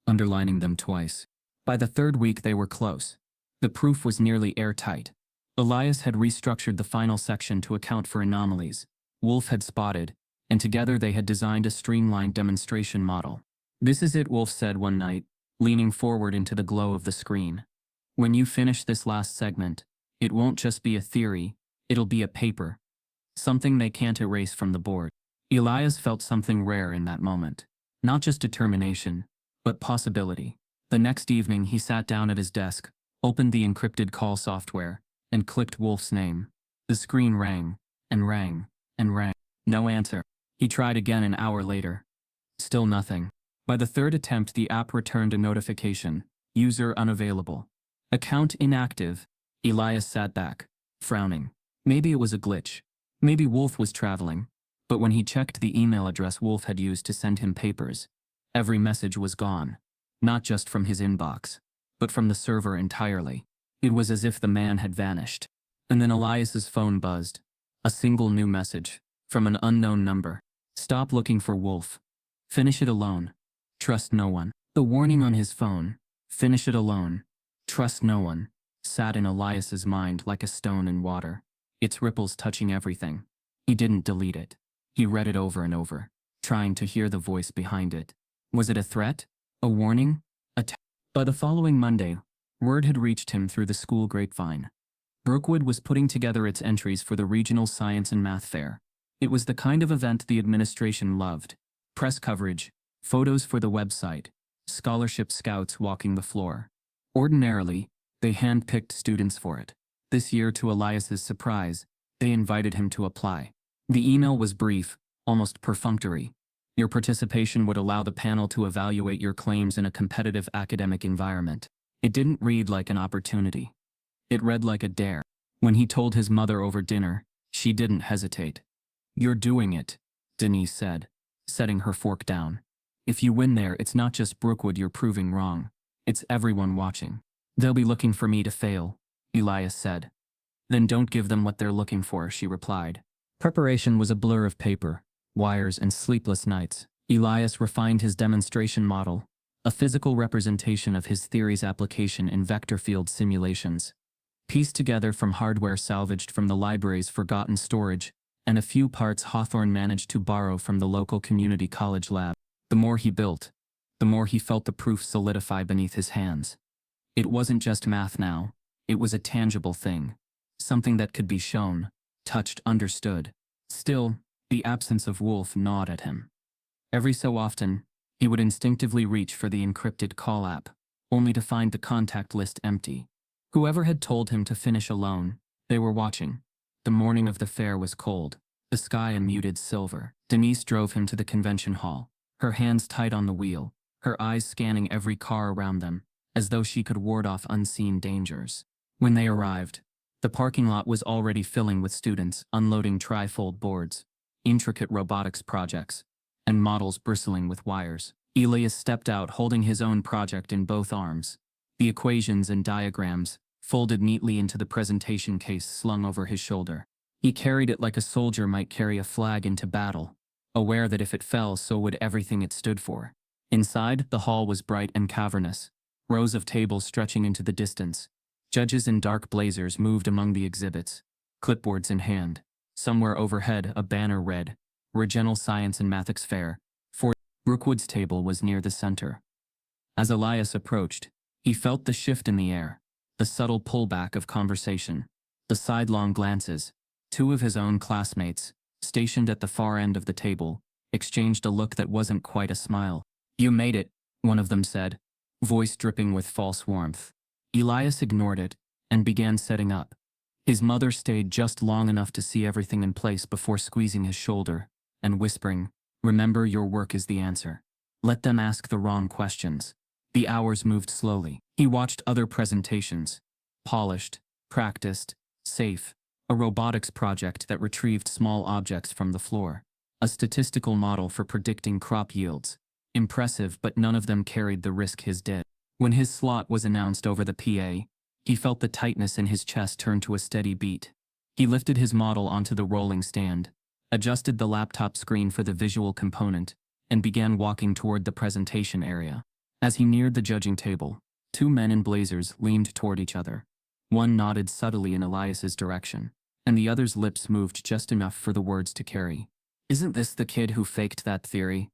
underlining them twice. By the third week they were close. The proof was nearly airtight. Elias had restructured the final section to account for anomalies Wolf had spotted, and together they had designed a streamlined demonstration model. "This is it," Wolf said one night, leaning forward into the glow of the screen. "When you finish this last segment, it won't just be a theory, it'll be a paper. Something they can't erase from the board." Elias felt something rare in that moment. Not just determination, but possibility. The next evening he sat down at his desk, opened the encrypted call software, and clicked Wolf's name. The screen rang, and rang, and rang. No answer. He tried again an hour later. Still nothing. By the third attempt the app returned a notification: "User unavailable. Account inactive." Elias sat back, frowning. Maybe it was a glitch. Maybe Wolf was traveling. But when he checked the email address Wolf had used to send him papers, every message was gone. Not just from his inbox, but from the server entirely. It was as if the man had vanished. And then Elias's phone buzzed. A single new message, from an unknown number. "Stop looking for Wolf. Finish it alone. Trust no one." The warning on his phone, "Finish it alone. Trust no one," sat in Elias's mind like a stone in water, its ripples touching everything. He didn't delete it. He read it over and over, trying to hear the voice behind it. Was it a threat? A warning? By the following Monday, word had reached him through the school grapevine. Brookwood was putting together its entries for the regional science and math fair. It was the kind of event the administration loved. Press coverage, photos for the website, scholarship scouts walking the floor. Ordinarily, they handpicked students for it. This year, to Elias's surprise, they invited him to apply. The email was brief, almost perfunctory. Your participation would allow the panel to evaluate your claims in a competitive academic environment. It didn't read like an opportunity. It read like a dare. When he told his mother over dinner, she didn't hesitate. "You're doing it," Denise said, setting her fork down. "If you win there, it's not just Brookwood you're proving wrong. It's everyone watching." "They'll be looking for me to fail," Elias said. "Then don't give them what they're looking for," she replied. Preparation was a blur of paper, wires, and sleepless nights. Elias refined his demonstration model, a physical representation of his theory's application in vector field simulations. Pieced together from hardware salvaged from the library's forgotten storage, and a few parts Hawthorne managed to borrow from the local community college lab. The more he built, the more he felt the proof solidify beneath his hands. It wasn't just math now, it was a tangible thing. Something that could be shown, touched, understood. Still, the absence of Wolf gnawed at him. Every so often, he would instinctively reach for the encrypted call app, only to find the contact list empty. Whoever had told him to finish alone, they were watching. The morning of the fair was cold, the sky a muted silver. Denise drove him to the convention hall, her hands tight on the wheel, her eyes scanning every car around them, as though she could ward off unseen dangers. When they arrived, the parking lot was already filling with students unloading trifold boards, intricate robotics projects, and models bristling with wires. Elias stepped out holding his own project in both arms, the equations and diagrams folded neatly into the presentation case slung over his shoulder. He carried it like a soldier might carry a flag into battle, aware that if it fell, so would everything it stood for. Inside, the hall was bright and cavernous, rows of tables stretching into the distance. Judges in dark blazers moved among the exhibits, clipboards in hand. Somewhere overhead, a banner read, Regenal Science and Mathics Fair. Brookwood's table was near the center. As Elias approached, he felt the shift in the air, the subtle pullback of conversation, the sidelong glances. Two of his own classmates, stationed at the far end of the table, exchanged a look that wasn't quite a smile. "You made it," one of them said, voice dripping with false warmth. Elias ignored it and began setting up. His mother stayed just long enough to see everything in place before squeezing his shoulder and whispering, "Remember, your work is the answer. Let them ask the wrong questions." The hours moved slowly. He watched other presentations, polished, practiced, safe, a robotics project that retrieved small objects from the floor, a statistical model for predicting crop yields. Impressive, but none of them carried the risk his did. When his slot was announced over the PA, he felt the tightness in his chest turn to a steady beat. He lifted his model onto the rolling stand, adjusted the laptop screen for the visual component, and began walking toward the presentation area. As he neared the judging table, two men in blazers leaned toward each other. One nodded subtly in Elias's direction, and the other's lips moved just enough for the words to carry. "Isn't this the kid who faked that theory?"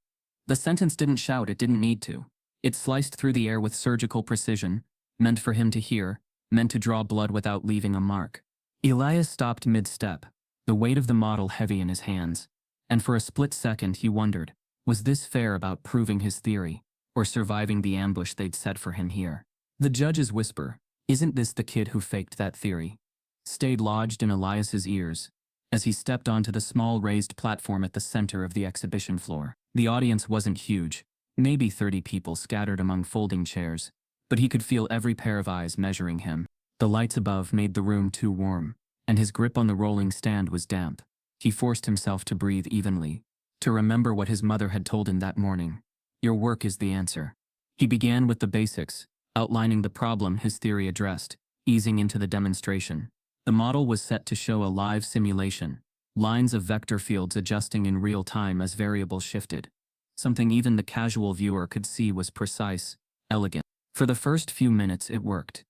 The sentence didn't shout, it didn't need to. It sliced through the air with surgical precision, meant for him to hear, meant to draw blood without leaving a mark. Elias stopped mid-step, the weight of the model heavy in his hands, and for a split second he wondered, was this fair about proving his theory, or surviving the ambush they'd set for him here? The judge's whisper, "Isn't this the kid who faked that theory?" stayed lodged in Elias's ears as he stepped onto the small raised platform at the center of the exhibition floor. The audience wasn't huge, maybe 30 people scattered among folding chairs, but he could feel every pair of eyes measuring him. The lights above made the room too warm, and his grip on the rolling stand was damp. He forced himself to breathe evenly, to remember what his mother had told him that morning. "Your work is the answer." He began with the basics, outlining the problem his theory addressed, easing into the demonstration. The model was set to show a live simulation, lines of vector fields adjusting in real time as variables shifted. Something even the casual viewer could see was precise, elegant. For the first few minutes it worked.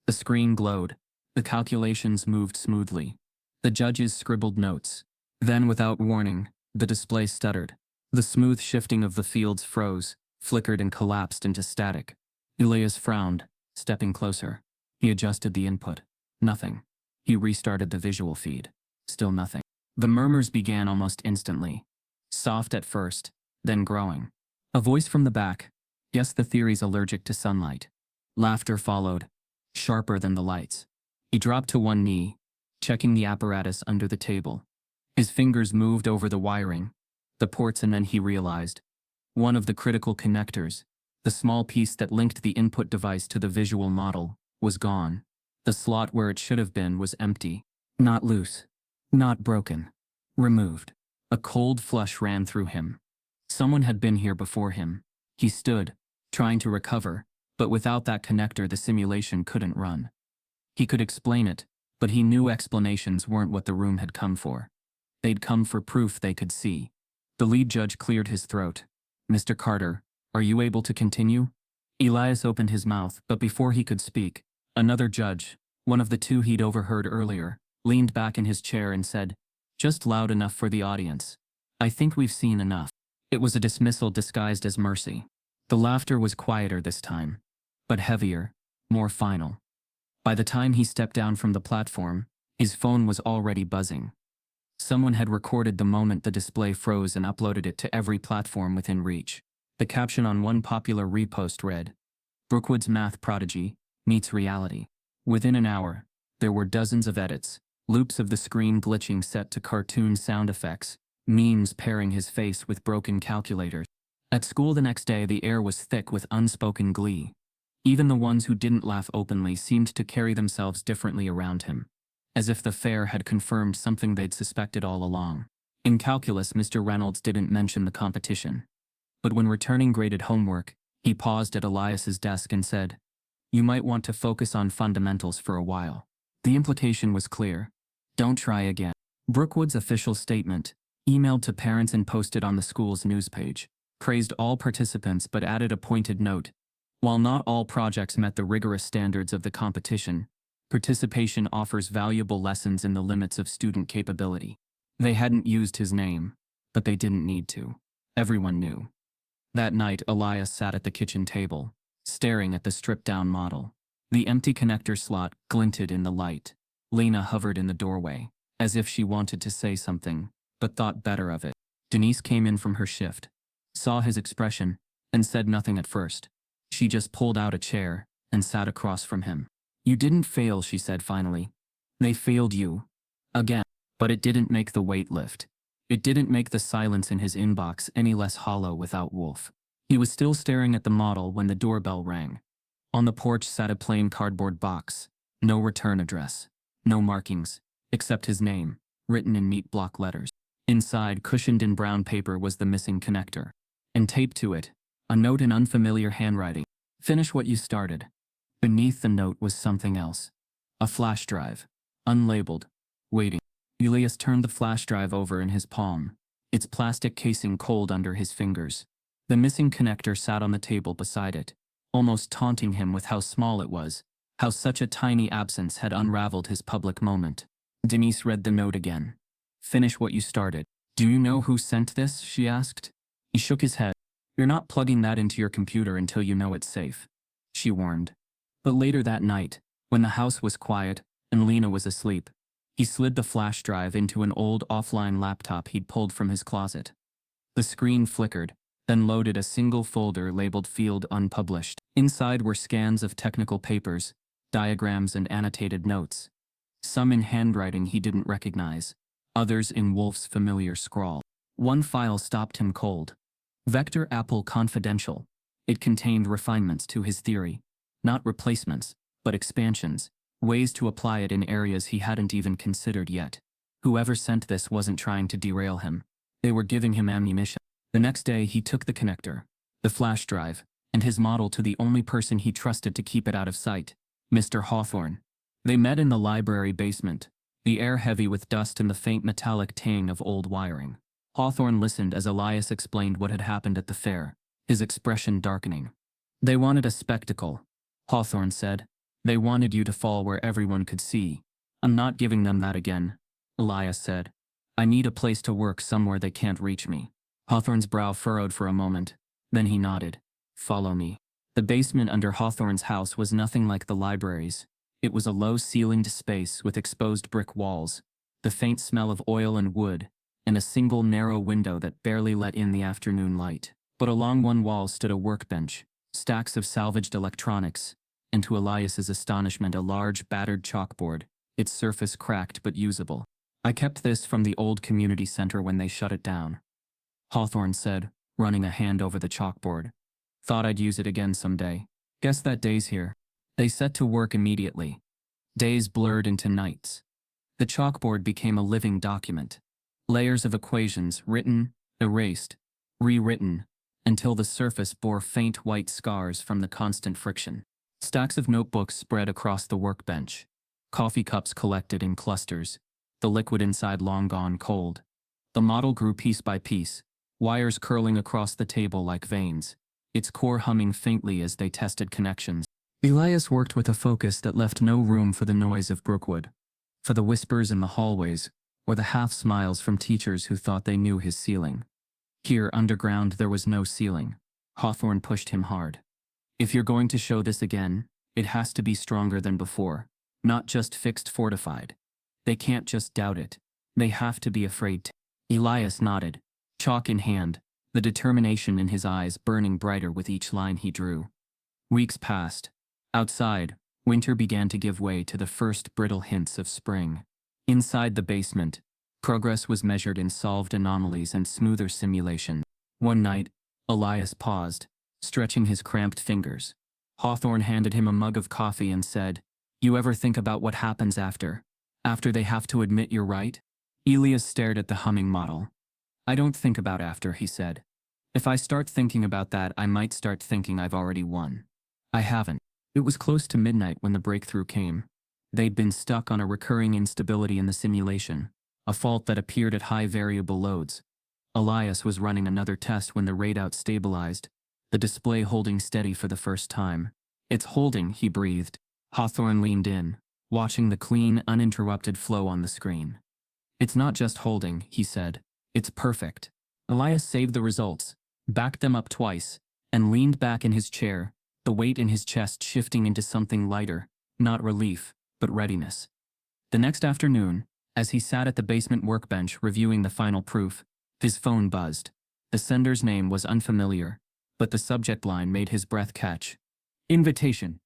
The screen glowed, the calculations moved smoothly. The judges scribbled notes. Then, without warning, the display stuttered. The smooth shifting of the fields froze, flickered and collapsed into static. Elias frowned, stepping closer. He adjusted the input. Nothing. He restarted the visual feed. Still nothing. The murmurs began almost instantly. Soft at first, then growing. A voice from the back. "Yes, the theory's allergic to sunlight." Laughter followed, sharper than the lights. He dropped to one knee, checking the apparatus under the table. His fingers moved over the wiring, the ports, and then he realized. One of the critical connectors, the small piece that linked the input device to the visual model, was gone. The slot where it should have been was empty. Not loose. Not broken. Removed. A cold flush ran through him. Someone had been here before him. He stood, trying to recover, but without that connector the simulation couldn't run. He could explain it, but he knew explanations weren't what the room had come for. They'd come for proof they could see. The lead judge cleared his throat. Mr. Carter, are you able to continue? Elias opened his mouth, but before he could speak, another judge, one of the two he'd overheard earlier, leaned back in his chair and said, just loud enough for the audience. I think we've seen enough. It was a dismissal disguised as mercy. The laughter was quieter this time, but heavier, more final. By the time he stepped down from the platform, his phone was already buzzing. Someone had recorded the moment the display froze and uploaded it to every platform within reach. The caption on one popular repost read, Brookwood's math prodigy meets reality. Within an hour, there were dozens of edits, loops of the screen glitching set to cartoon sound effects, memes pairing his face with broken calculators. At school the next day, the air was thick with unspoken glee. Even the ones who didn't laugh openly seemed to carry themselves differently around him, as if the fair had confirmed something they'd suspected all along. In calculus, Mr. Reynolds didn't mention the competition. But when returning graded homework, he paused at Elias's desk and said, you might want to focus on fundamentals for a while. The implication was clear. Don't try again. Brookwood's official statement, emailed to parents and posted on the school's news page, praised all participants but added a pointed note. While not all projects met the rigorous standards of the competition, participation offers valuable lessons in the limits of student capability. They hadn't used his name, but they didn't need to. Everyone knew. That night, Elias sat at the kitchen table, staring at the stripped-down model. The empty connector slot glinted in the light. Lena hovered in the doorway, as if she wanted to say something, but thought better of it. Denise came in from her shift, saw his expression, and said nothing at first. She just pulled out a chair and sat across from him. You didn't fail, she said finally. They failed you. Again. But it didn't make the weight lift. It didn't make the silence in his inbox any less hollow without Wolf. He was still staring at the model when the doorbell rang. On the porch sat a plain cardboard box. No return address. No markings, except his name, written in neat block letters. Inside, cushioned in brown paper, was the missing connector. And taped to it, a note in unfamiliar handwriting. Finish what you started. Beneath the note was something else. A flash drive. Unlabeled. Waiting. Elias turned the flash drive over in his palm, its plastic casing cold under his fingers. The missing connector sat on the table beside it, almost taunting him with how small it was, how such a tiny absence had unraveled his public moment. Denise read the note again. Finish what you started. Do you know who sent this? She asked. He shook his head. You're not plugging that into your computer until you know it's safe, she warned. But later that night, when the house was quiet and Lena was asleep, he slid the flash drive into an old offline laptop he'd pulled from his closet. The screen flickered, then loaded a single folder labeled Field Unpublished. Inside were scans of technical papers, diagrams and annotated notes. Some in handwriting he didn't recognize, others in Wolf's familiar scrawl. One file stopped him cold. Vector Apple Confidential. It contained refinements to his theory. Not replacements, but expansions. Ways to apply it in areas he hadn't even considered yet. Whoever sent this wasn't trying to derail him. They were giving him ammunition. The next day he took the connector, the flash drive, and his model to the only person he trusted to keep it out of sight, Mr. Hawthorne. They met in the library basement, the air heavy with dust and the faint metallic tang of old wiring. Hawthorne listened as Elias explained what had happened at the fair, his expression darkening. They wanted a spectacle, Hawthorne said. They wanted you to fall where everyone could see. I'm not giving them that again, Elias said. I need a place to work somewhere they can't reach me. Hawthorne's brow furrowed for a moment. Then he nodded. Follow me. The basement under Hawthorne's house was nothing like the libraries. It was a low-ceilinged space with exposed brick walls, the faint smell of oil and wood, and a single narrow window that barely let in the afternoon light. But along one wall stood a workbench, stacks of salvaged electronics, and to Elias's astonishment a large battered chalkboard, its surface cracked but usable. I kept this from the old community center when they shut it down, Hawthorne said, running a hand over the chalkboard. Thought I'd use it again someday. Guess that day's here. They set to work immediately. Days blurred into nights. The chalkboard became a living document. Layers of equations written, erased, rewritten, until the surface bore faint white scars from the constant friction. Stacks of notebooks spread across the workbench. Coffee cups collected in clusters, the liquid inside long gone cold. The model grew piece by piece, wires curling across the table like veins, its core humming faintly as they tested connections. Elias worked with a focus that left no room for the noise of Brookwood, for the whispers in the hallways, or the half-smiles from teachers who thought they knew his ceiling. Here, underground, there was no ceiling. Hawthorne pushed him hard. If you're going to show this again, it has to be stronger than before, not just fixed fortified. They can't just doubt it. They have to be afraid to. Elias nodded, chalk in hand, the determination in his eyes burning brighter with each line he drew. Weeks passed. Outside, winter began to give way to the first brittle hints of spring. Inside the basement, progress was measured in solved anomalies and smoother simulation. One night, Elias paused, stretching his cramped fingers. Hawthorne handed him a mug of coffee and said, "You ever think about what happens after they have to admit you're right?" Elias stared at the humming model. "I don't think about after," he said. "If I start thinking about that, I might start thinking I've already won. I haven't." It was close to midnight when the breakthrough came. They'd been stuck on a recurring instability in the simulation, a fault that appeared at high variable loads. Elias was running another test when the readout stabilized, the display holding steady for the first time. "It's holding," he breathed. Hawthorne leaned in, watching the clean, uninterrupted flow on the screen. "It's not just holding," he said. "It's perfect." Elias saved the results, backed them up twice, and leaned back in his chair, the weight in his chest shifting into something lighter, not relief, but readiness. The next afternoon, as he sat at the basement workbench reviewing the final proof, his phone buzzed. The sender's name was unfamiliar, but the subject line made his breath catch. "Invitation.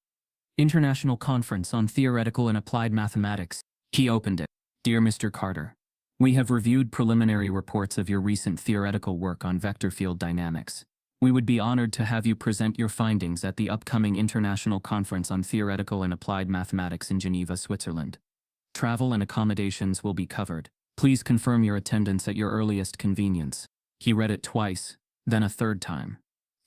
International Conference on Theoretical and Applied Mathematics." He opened it. "Dear Mr. Carter, we have reviewed preliminary reports of your recent theoretical work on vector field dynamics. We would be honored to have you present your findings at the upcoming International Conference on Theoretical and Applied Mathematics in Geneva, Switzerland. Travel and accommodations will be covered. Please confirm your attendance at your earliest convenience." He read it twice, then a third time.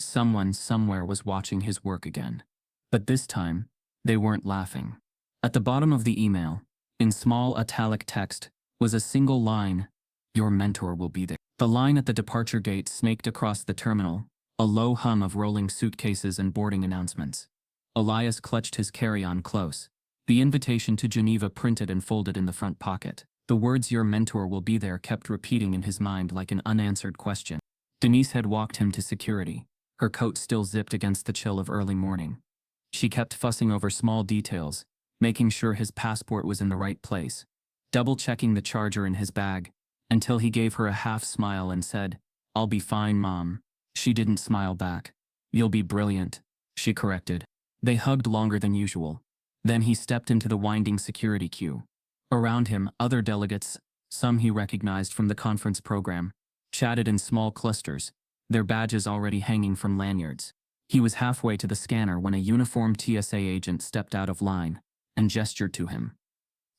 Someone somewhere was watching his work again. But this time, they weren't laughing. At the bottom of the email, in small italic text, was a single line, "Your mentor will be there." The line at the departure gate snaked across the terminal, a low hum of rolling suitcases and boarding announcements. Elias clutched his carry-on close, the invitation to Geneva printed and folded in the front pocket. The words "your mentor will be there" kept repeating in his mind like an unanswered question. Denise had walked him to security, her coat still zipped against the chill of early morning. She kept fussing over small details, making sure his passport was in the right place, double-checking the charger in his bag, until he gave her a half-smile and said, "I'll be fine, Mom." She didn't smile back. "You'll be brilliant," she corrected. They hugged longer than usual. Then he stepped into the winding security queue. Around him, other delegates, some he recognized from the conference program, chatted in small clusters, their badges already hanging from lanyards. He was halfway to the scanner when a uniformed TSA agent stepped out of line and gestured to him.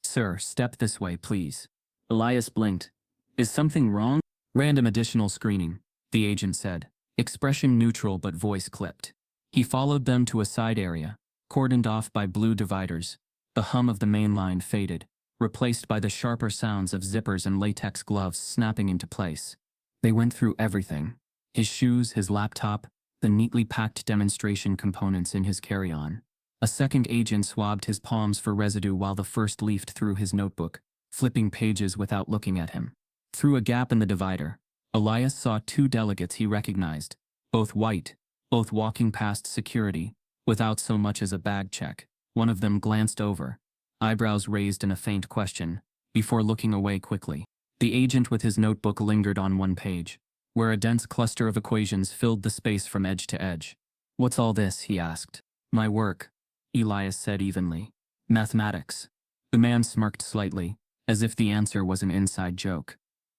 "Sir, step this way, please." Elias blinked. "Is something wrong?" "Random additional screening," the agent said, expression neutral but voice clipped. He followed them to a side area, cordoned off by blue dividers. The hum of the main line faded, replaced by the sharper sounds of zippers and latex gloves snapping into place. They went through everything: his shoes, his laptop, the neatly packed demonstration components in his carry-on. A second agent swabbed his palms for residue while the first leafed through his notebook, flipping pages without looking at him. Through a gap in the divider, Elias saw two delegates he recognized, both white, both walking past security, without so much as a bag check. One of them glanced over, eyebrows raised in a faint question, before looking away quickly. The agent with his notebook lingered on one page, where a dense cluster of equations filled the space from edge to edge. "What's all this?" he asked. "My work," Elias said evenly. "Mathematics." The man smirked slightly, as if the answer was an inside joke.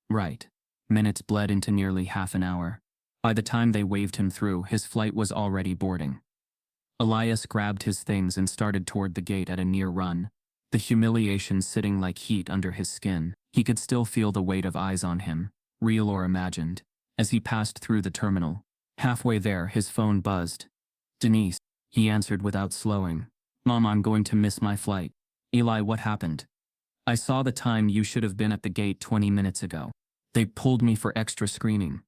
"Right." Minutes bled into nearly half an hour. By the time they waved him through, his flight was already boarding. Elias grabbed his things and started toward the gate at a near run, the humiliation sitting like heat under his skin. He could still feel the weight of eyes on him, real or imagined, as he passed through the terminal. Halfway there, his phone buzzed. "Denise," he answered without slowing. "Mom, I'm going to miss my flight." "Eli, what happened?" "I saw the time. You should have been at the gate 20 minutes ago. They pulled me for extra screening."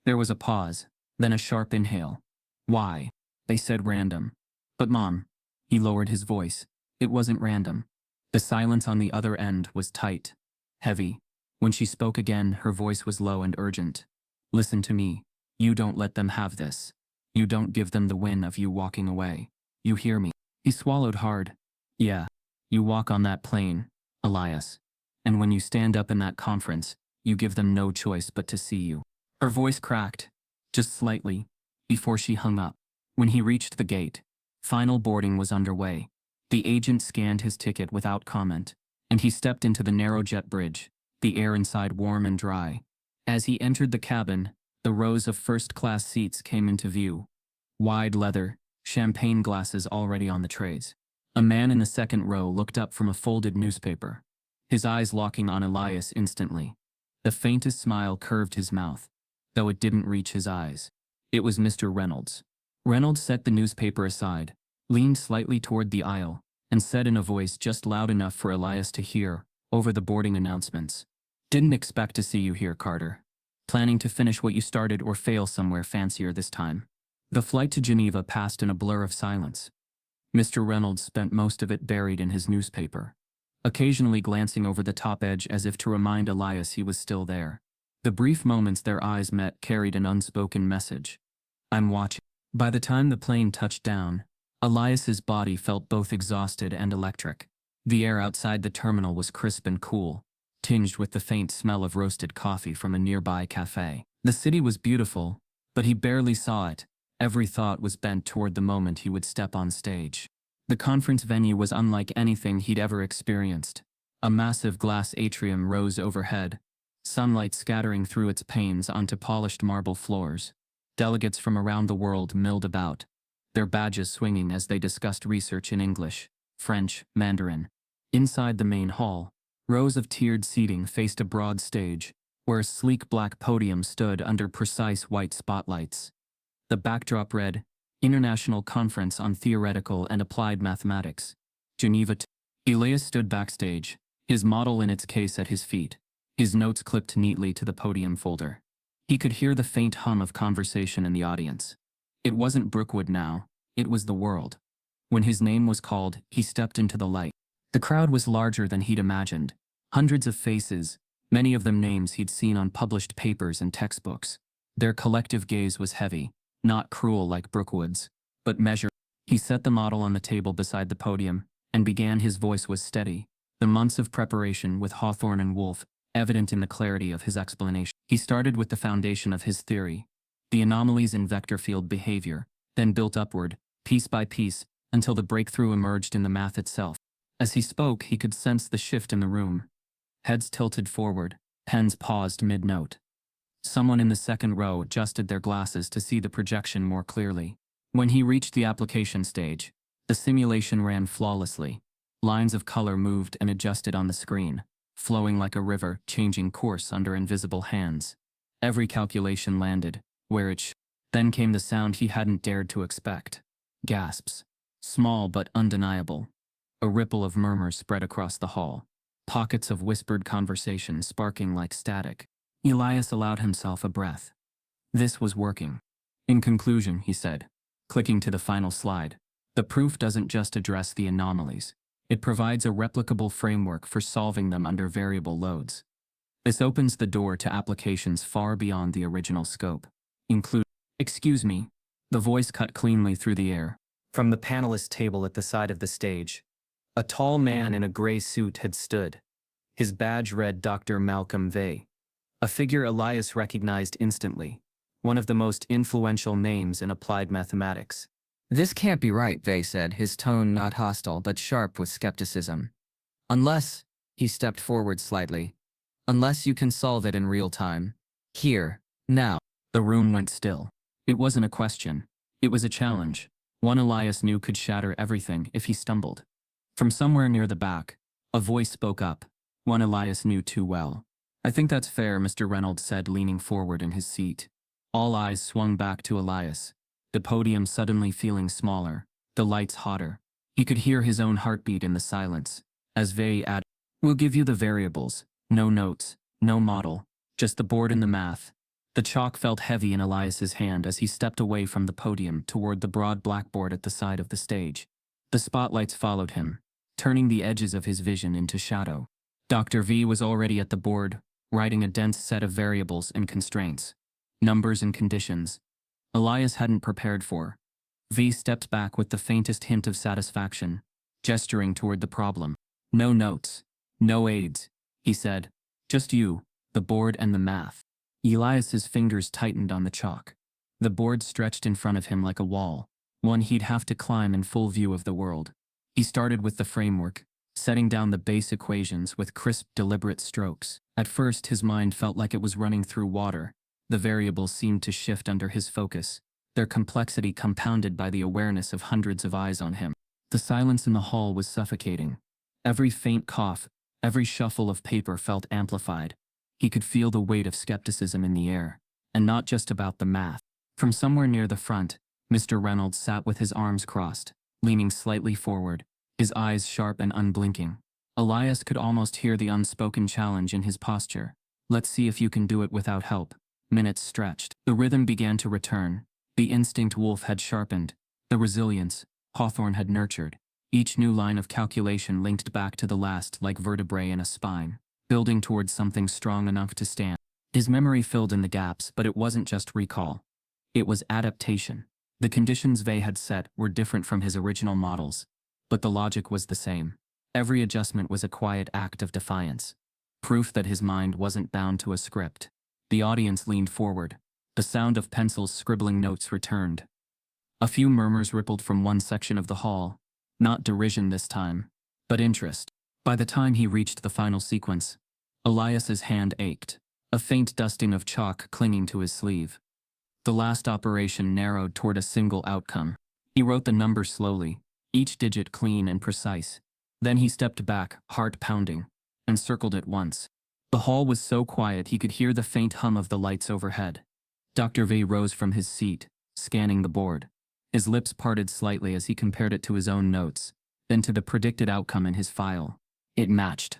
There was a pause, then a sharp inhale. Why? They said random. But Mom. He lowered his voice. It wasn't random. The silence on the other end was tight, heavy. When she spoke again, her voice was low and urgent. Listen to me. You don't let them have this. You don't give them the win of you walking away. You hear me? He swallowed hard. Yeah. You walk on that plane, Elias. And when you stand up in that conference, you give them no choice but to see you. Her voice cracked, just slightly, before she hung up. When he reached the gate, final boarding was underway. The agent scanned his ticket without comment, and he stepped into the narrow jet bridge, the air inside warm and dry. As he entered the cabin, the rows of first-class seats came into view. Wide leather, champagne glasses already on the trays. A man in the second row looked up from a folded newspaper, his eyes locking on Elias instantly. The faintest smile curved his mouth, though it didn't reach his eyes. It was Mr. Reynolds. Reynolds set the newspaper aside, leaned slightly toward the aisle, and said in a voice just loud enough for Elias to hear, over the boarding announcements. Didn't expect to see you here, Carter. Planning to finish what you started or fail somewhere fancier this time. The flight to Geneva passed in a blur of silence. Mr. Reynolds spent most of it buried in his newspaper, occasionally glancing over the top edge as if to remind Elias he was still there. The brief moments their eyes met carried an unspoken message. I'm watching. By the time the plane touched down, Elias's body felt both exhausted and electric. The air outside the terminal was crisp and cool, tinged with the faint smell of roasted coffee from a nearby cafe. The city was beautiful, but he barely saw it. Every thought was bent toward the moment he would step on stage. The conference venue was unlike anything he'd ever experienced. A massive glass atrium rose overhead, sunlight scattering through its panes onto polished marble floors. Delegates from around the world milled about, their badges swinging as they discussed research in English, French, Mandarin. Inside the main hall, rows of tiered seating faced a broad stage, where a sleek black podium stood under precise white spotlights. The backdrop read, International Conference on Theoretical and Applied Mathematics, Geneva. Elias stood backstage, his model in its case at his feet, his notes clipped neatly to the podium folder. He could hear the faint hum of conversation in the audience. It wasn't Brookwood now, it was the world. When his name was called, he stepped into the light. The crowd was larger than he'd imagined. Hundreds of faces, many of them names he'd seen on published papers and textbooks. Their collective gaze was heavy, not cruel like Brookwood's, but measured. He set the model on the table beside the podium, and began. His voice was steady, the months of preparation with Hawthorne and Wolfe evident in the clarity of his explanation. He started with the foundation of his theory, the anomalies in vector field behavior, then built upward, piece by piece, until the breakthrough emerged in the math itself. As he spoke, he could sense the shift in the room. Heads tilted forward, pens paused mid-note. Someone in the second row adjusted their glasses to see the projection more clearly. When he reached the application stage, the simulation ran flawlessly. Lines of color moved and adjusted on the screen, flowing like a river, changing course under invisible hands. Every calculation landed where it should. Then came the sound he hadn't dared to expect. Gasps. Small but undeniable. A ripple of murmurs spread across the hall. Pockets of whispered conversation sparking like static. Elias allowed himself a breath. This was working. In conclusion, he said, clicking to the final slide, the proof doesn't just address the anomalies. It provides a replicable framework for solving them under variable loads. This opens the door to applications far beyond the original scope, including— Excuse me. The voice cut cleanly through the air. From the panelist table at the side of the stage, a tall man in a gray suit had stood. His badge read Dr. Malcolm Vey, a figure Elias recognized instantly, one of the most influential names in applied mathematics. This can't be right, Vey said, his tone not hostile but sharp with skepticism. Unless— he stepped forward slightly. Unless you can solve it in real time. Here, now. The room went still. It wasn't a question. It was a challenge. One Elias knew could shatter everything if he stumbled. From somewhere near the back, a voice spoke up, one Elias knew too well. I think that's fair, Mr. Reynolds said, leaning forward in his seat. All eyes swung back to Elias, the podium suddenly feeling smaller, the lights hotter. He could hear his own heartbeat in the silence, as Vey added, We'll give you the variables, no notes, no model, just the board and the math. The chalk felt heavy in Elias's hand as he stepped away from the podium toward the broad blackboard at the side of the stage. The spotlights followed him, turning the edges of his vision into shadow. Dr. V was already at the board, writing a dense set of variables and constraints, numbers and conditions Elias hadn't prepared for. V stepped back with the faintest hint of satisfaction, gesturing toward the problem. "No notes. No aids," he said. "Just you, the board and the math." Elias's fingers tightened on the chalk. The board stretched in front of him like a wall, one he'd have to climb in full view of the world. He started with the framework, setting down the base equations with crisp, deliberate strokes. At first, his mind felt like it was running through water. The variables seemed to shift under his focus, their complexity compounded by the awareness of hundreds of eyes on him. The silence in the hall was suffocating. Every faint cough, every shuffle of paper felt amplified. He could feel the weight of skepticism in the air, and not just about the math. From somewhere near the front, Mr. Reynolds sat with his arms crossed, leaning slightly forward, his eyes sharp and unblinking. Elias could almost hear the unspoken challenge in his posture. "Let's see if you can do it without help." Minutes stretched. The rhythm began to return. The instinct Wolf had sharpened. The resilience Hawthorne had nurtured. Each new line of calculation linked back to the last like vertebrae in a spine, building towards something strong enough to stand. His memory filled in the gaps, but it wasn't just recall. It was adaptation. The conditions Vey had set were different from his original models, but the logic was the same. Every adjustment was a quiet act of defiance. Proof that his mind wasn't bound to a script. The audience leaned forward. The sound of pencils scribbling notes returned. A few murmurs rippled from one section of the hall. Not derision this time, but interest. By the time he reached the final sequence, Elias's hand ached, a faint dusting of chalk clinging to his sleeve. The last operation narrowed toward a single outcome. He wrote the number slowly, each digit clean and precise. Then he stepped back, heart pounding, and circled it once. The hall was so quiet he could hear the faint hum of the lights overhead. Dr. V rose from his seat, scanning the board. His lips parted slightly as he compared it to his own notes, then to the predicted outcome in his file. It matched.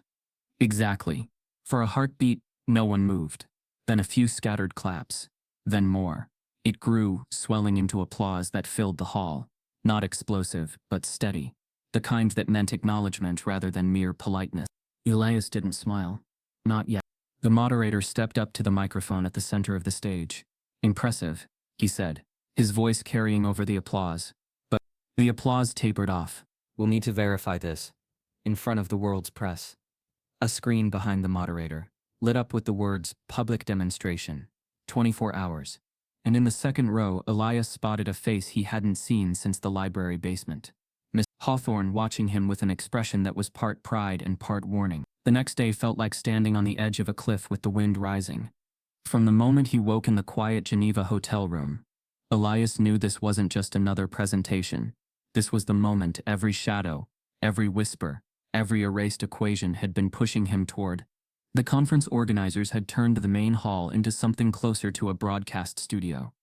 Exactly. For a heartbeat, no one moved. Then a few scattered claps. Then more. It grew, swelling into applause that filled the hall. Not explosive, but steady. The kind that meant acknowledgement rather than mere politeness. Elias didn't smile. Not yet. The moderator stepped up to the microphone at the center of the stage. "Impressive," he said, his voice carrying over the applause. But the applause tapered off. "We'll need to verify this. In front of the world's press." A screen behind the moderator, lit up with the words, "Public Demonstration. 24 hours. And in the second row, Elias spotted a face he hadn't seen since the library basement. Miss Hawthorne watching him with an expression that was part pride and part warning. The next day felt like standing on the edge of a cliff with the wind rising. From the moment he woke in the quiet Geneva hotel room, Elias knew this wasn't just another presentation. This was the moment every shadow, every whisper, every erased equation had been pushing him toward. The conference organizers had turned the main hall into something closer to a broadcast studio.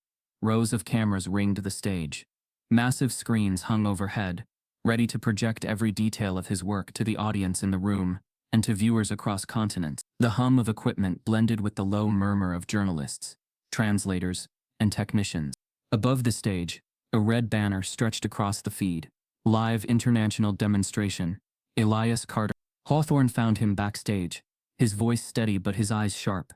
Rows of cameras ringed the stage. Massive screens hung overhead, ready to project every detail of his work to the audience in the room and to viewers across continents. The hum of equipment blended with the low murmur of journalists, translators, and technicians. Above the stage, a red banner stretched across the feed. "Live International Demonstration. Elias Carter." Hawthorne found him backstage, his voice steady but his eyes sharp.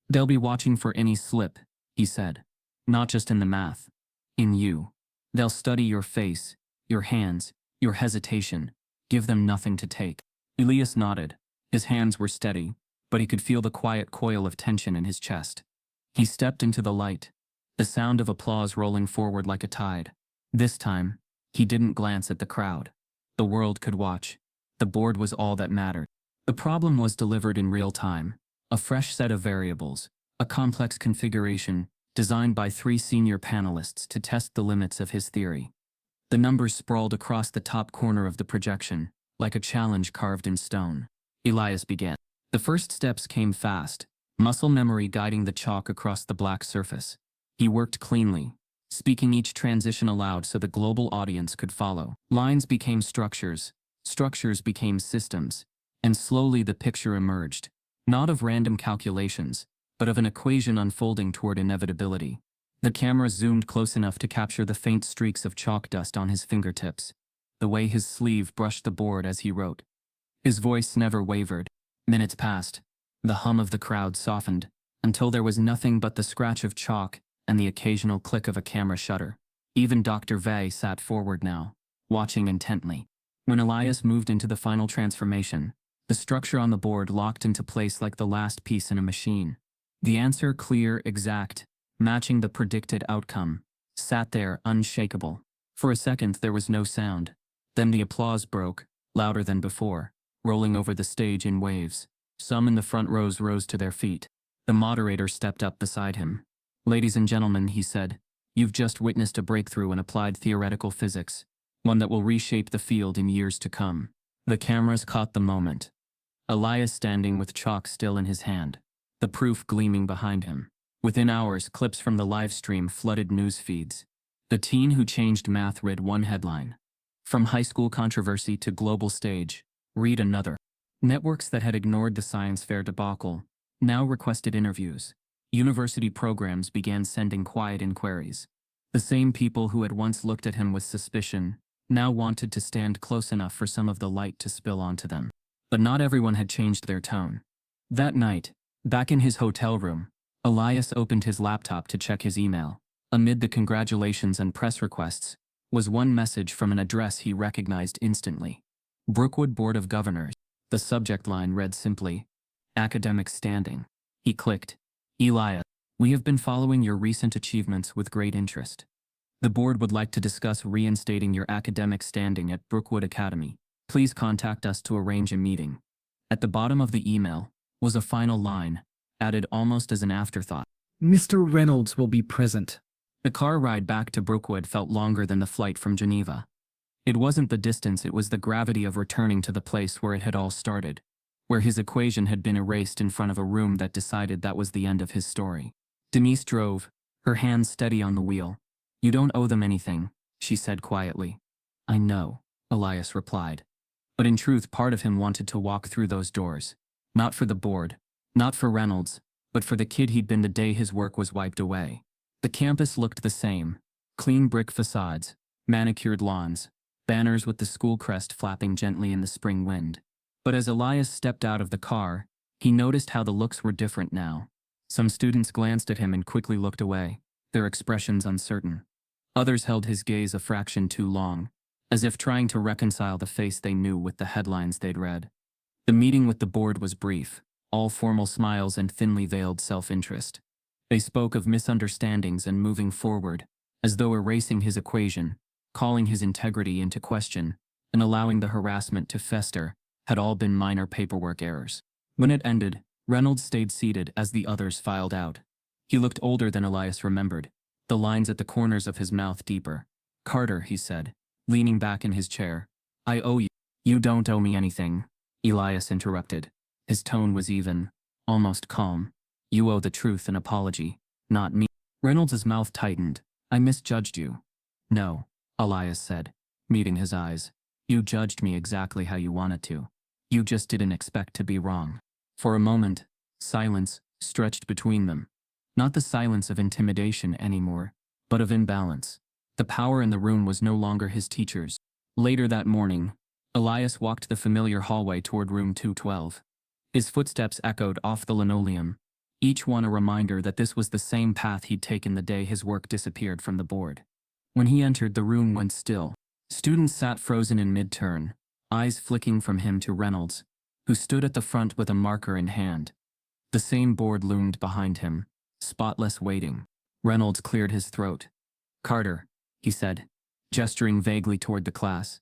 "They'll be watching for any slip," he said. "Not just in the math. In you. They'll study your face, your hands, your hesitation. Give them nothing to take." Elias nodded. His hands were steady, but he could feel the quiet coil of tension in his chest. He stepped into the light, the sound of applause rolling forward like a tide. This time, he didn't glance at the crowd. The world could watch. The board was all that mattered. The problem was delivered in real time. A fresh set of variables, a complex configuration, designed by 3 senior panelists to test the limits of his theory. The numbers sprawled across the top corner of the projection, like a challenge carved in stone. Elias began. The first steps came fast, muscle memory guiding the chalk across the black surface. He worked cleanly, speaking each transition aloud so the global audience could follow. Lines became structures, structures became systems, and slowly the picture emerged, not of random calculations, but of an equation unfolding toward inevitability. The camera zoomed close enough to capture the faint streaks of chalk dust on his fingertips, the way his sleeve brushed the board as he wrote. His voice never wavered. Minutes passed. The hum of the crowd softened, until there was nothing but the scratch of chalk and the occasional click of a camera shutter. Even Dr. Vey sat forward now, watching intently. When Elias moved into the final transformation, the structure on the board locked into place like the last piece in a machine. The answer, clear, exact, matching the predicted outcome, sat there unshakable. For a second there was no sound. Then the applause broke, louder than before, rolling over the stage in waves. Some in the front rows rose to their feet. The moderator stepped up beside him. "Ladies and gentlemen," he said, "you've just witnessed a breakthrough in applied theoretical physics, one that will reshape the field in years to come." The cameras caught the moment. Elias standing with chalk still in his hand, the proof gleaming behind him. Within hours, clips from the live stream flooded news feeds. "The teen who changed math" read one headline. "From high school controversy to global stage," read another. Networks that had ignored the science fair debacle now requested interviews. University programs began sending quiet inquiries. The same people who had once looked at him with suspicion now wanted to stand close enough for some of the light to spill onto them. But not everyone had changed their tone. That night, back in his hotel room, Elias opened his laptop to check his email. Amid the congratulations and press requests was one message from an address he recognized instantly. Brookwood Board of Governors. The subject line read simply, "Academic Standing." He clicked. "Elias, we have been following your recent achievements with great interest. The board would like to discuss reinstating your academic standing at Brookwood Academy. Please contact us to arrange a meeting." At the bottom of the email was a final line, added almost as an afterthought. "Mr. Reynolds will be present." The car ride back to Brookwood felt longer than the flight from Geneva. It wasn't the distance, it was the gravity of returning to the place where it had all started, where his equation had been erased in front of a room that decided that was the end of his story. Denise drove, her hands steady on the wheel. "You don't owe them anything," she said quietly. "I know," Elias replied. But in truth, part of him wanted to walk through those doors. Not for the board, not for Reynolds, but for the kid he'd been the day his work was wiped away. The campus looked the same. Clean brick facades, manicured lawns, banners with the school crest flapping gently in the spring wind. But as Elias stepped out of the car, he noticed how the looks were different now. Some students glanced at him and quickly looked away, their expressions uncertain. Others held his gaze a fraction too long, as if trying to reconcile the face they knew with the headlines they'd read. The meeting with the board was brief, all formal smiles and thinly veiled self-interest. They spoke of misunderstandings and moving forward, as though erasing his equation, calling his integrity into question, and allowing the harassment to fester, had all been minor paperwork errors. When it ended, Reynolds stayed seated as the others filed out. He looked older than Elias remembered, the lines at the corners of his mouth deeper. "Carter," he said, leaning back in his chair, "I owe you." "You don't owe me anything," Elias interrupted. His tone was even, almost calm. "You owe the truth an apology, not me." Reynolds' mouth tightened. "I misjudged you." "No," Elias said, meeting his eyes. "You judged me exactly how you wanted to. You just didn't expect to be wrong." For a moment, silence stretched between them. Not the silence of intimidation anymore, but of imbalance. The power in the room was no longer his teacher's. Later that morning, Elias walked the familiar hallway toward room 212. His footsteps echoed off the linoleum, each one a reminder that this was the same path he'd taken the day his work disappeared from the board. When he entered, the room went still. Students sat frozen in mid-turn, eyes flicking from him to Reynolds, who stood at the front with a marker in hand. The same board loomed behind him, spotless, waiting. Reynolds cleared his throat. "Carter," he said, gesturing vaguely toward the class.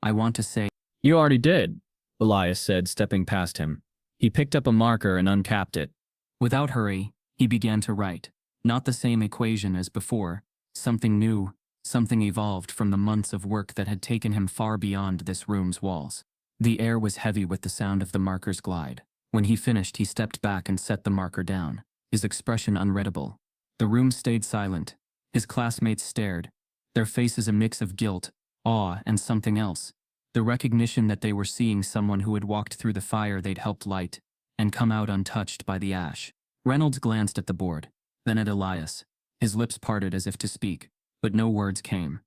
"I want to say—" "You already did," Elias said, stepping past him. He picked up a marker and uncapped it. Without hurry, he began to write. Not the same equation as before, something new, something evolved from the months of work that had taken him far beyond this room's walls. The air was heavy with the sound of the marker's glide. When he finished, he stepped back and set the marker down, his expression unreadable. The room stayed silent. His classmates stared, their faces a mix of guilt, awe, and something else. The recognition that they were seeing someone who had walked through the fire they'd helped light, and come out untouched by the ash. Reynolds glanced at the board, then at Elias. His lips parted as if to speak, but no words came.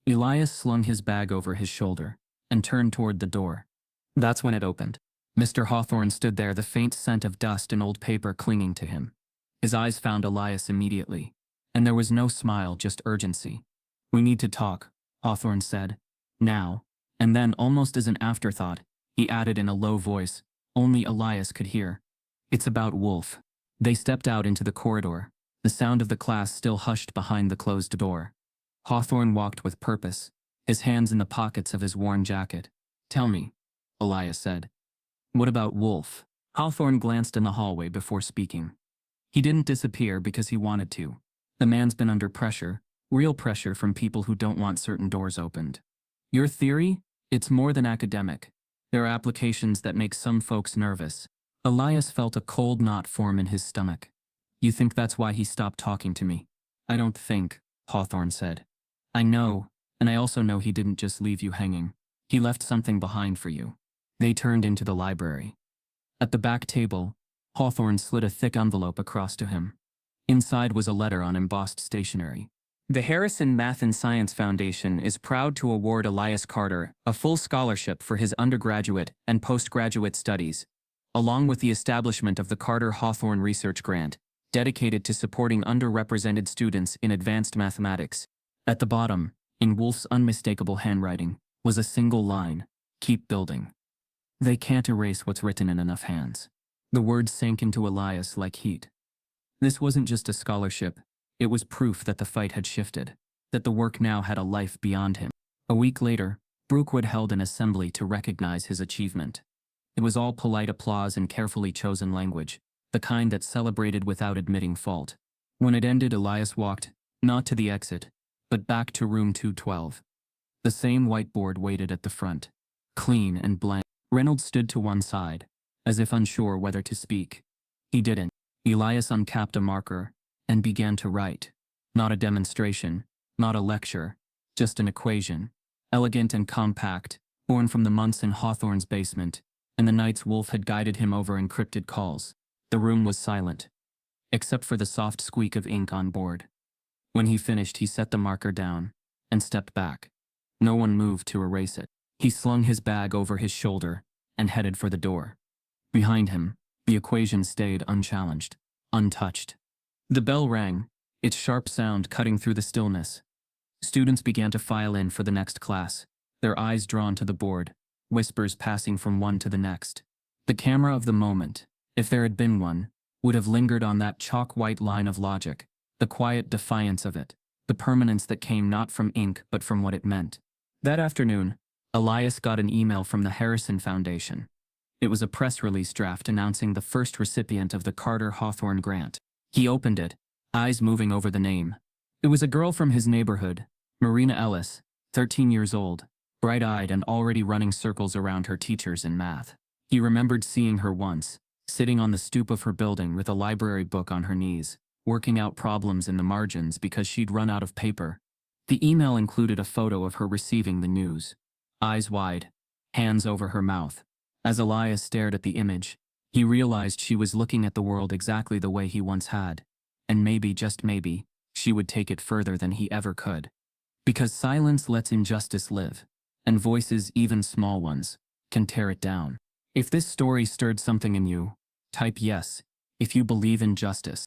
Elias slung his bag over his shoulder and turned toward the door. That's when it opened. Mr. Hawthorne stood there, the faint scent of dust and old paper clinging to him. His eyes found Elias immediately, and there was no smile, just urgency. "We need to talk," Hawthorne said. "Now." And then, almost as an afterthought, he added in a low voice only Elias could hear, "It's about Wolf." They stepped out into the corridor, the sound of the class still hushed behind the closed door. Hawthorne walked with purpose, his hands in the pockets of his worn jacket. "Tell me," Elias said. "What about Wolf?" Hawthorne glanced in the hallway before speaking. He didn't disappear because he wanted to. The man's been under pressure, real pressure from people who don't want certain doors opened. "Your theory? It's more than academic. There are applications that make some folks nervous." Elias felt a cold knot form in his stomach. "You think that's why he stopped talking to me?" "I don't think," Hawthorne said. "I know, and I also know he didn't just leave you hanging. He left something behind for you." They turned into the library. At the back table, Hawthorne slid a thick envelope across to him. Inside was a letter on embossed stationery. "The Harrison Math and Science Foundation is proud to award Elias Carter a full scholarship for his undergraduate and postgraduate studies, along with the establishment of the Carter Hawthorne Research Grant, dedicated to supporting underrepresented students in advanced mathematics." At the bottom, in Wolf's unmistakable handwriting, was a single line: "Keep building." They can't erase what's written in enough hands. The words sank into Elias like heat. This wasn't just a scholarship, it was proof that the fight had shifted, that the work now had a life beyond him. A week later, Brookwood held an assembly to recognize his achievement. It was all polite applause and carefully chosen language, the kind that celebrated without admitting fault. When it ended, Elias walked, not to the exit, but back to room 212. The same whiteboard waited at the front, clean and blank. Reynolds stood to one side, as if unsure whether to speak. He didn't. Elias uncapped a marker and began to write. Not a demonstration, not a lecture, just an equation, elegant and compact, born from the months in Hawthorne's basement, and the nights Wolf had guided him over encrypted calls. The room was silent, except for the soft squeak of ink on board. When he finished, he set the marker down and stepped back. No one moved to erase it. He slung his bag over his shoulder and headed for the door. Behind him, the equation stayed unchallenged, untouched. The bell rang, its sharp sound cutting through the stillness. Students began to file in for the next class, their eyes drawn to the board, whispers passing from one to the next. The camera of the moment, if there had been one, would have lingered on that chalk-white line of logic, the quiet defiance of it, the permanence that came not from ink but from what it meant. That afternoon, Elias got an email from the Harrison Foundation. It was a press release draft announcing the first recipient of the Carter Hawthorne Grant. He opened it, eyes moving over the name. It was a girl from his neighborhood, Marina Ellis, 13 years old, bright-eyed and already running circles around her teachers in math. He remembered seeing her once, sitting on the stoop of her building with a library book on her knees, working out problems in the margins because she'd run out of paper. The email included a photo of her receiving the news. Eyes wide, hands over her mouth. As Elias stared at the image, he realized she was looking at the world exactly the way he once had. And maybe, just maybe, she would take it further than he ever could. Because silence lets injustice live, and voices, even small ones, can tear it down. If this story stirred something in you, type yes if you believe in justice.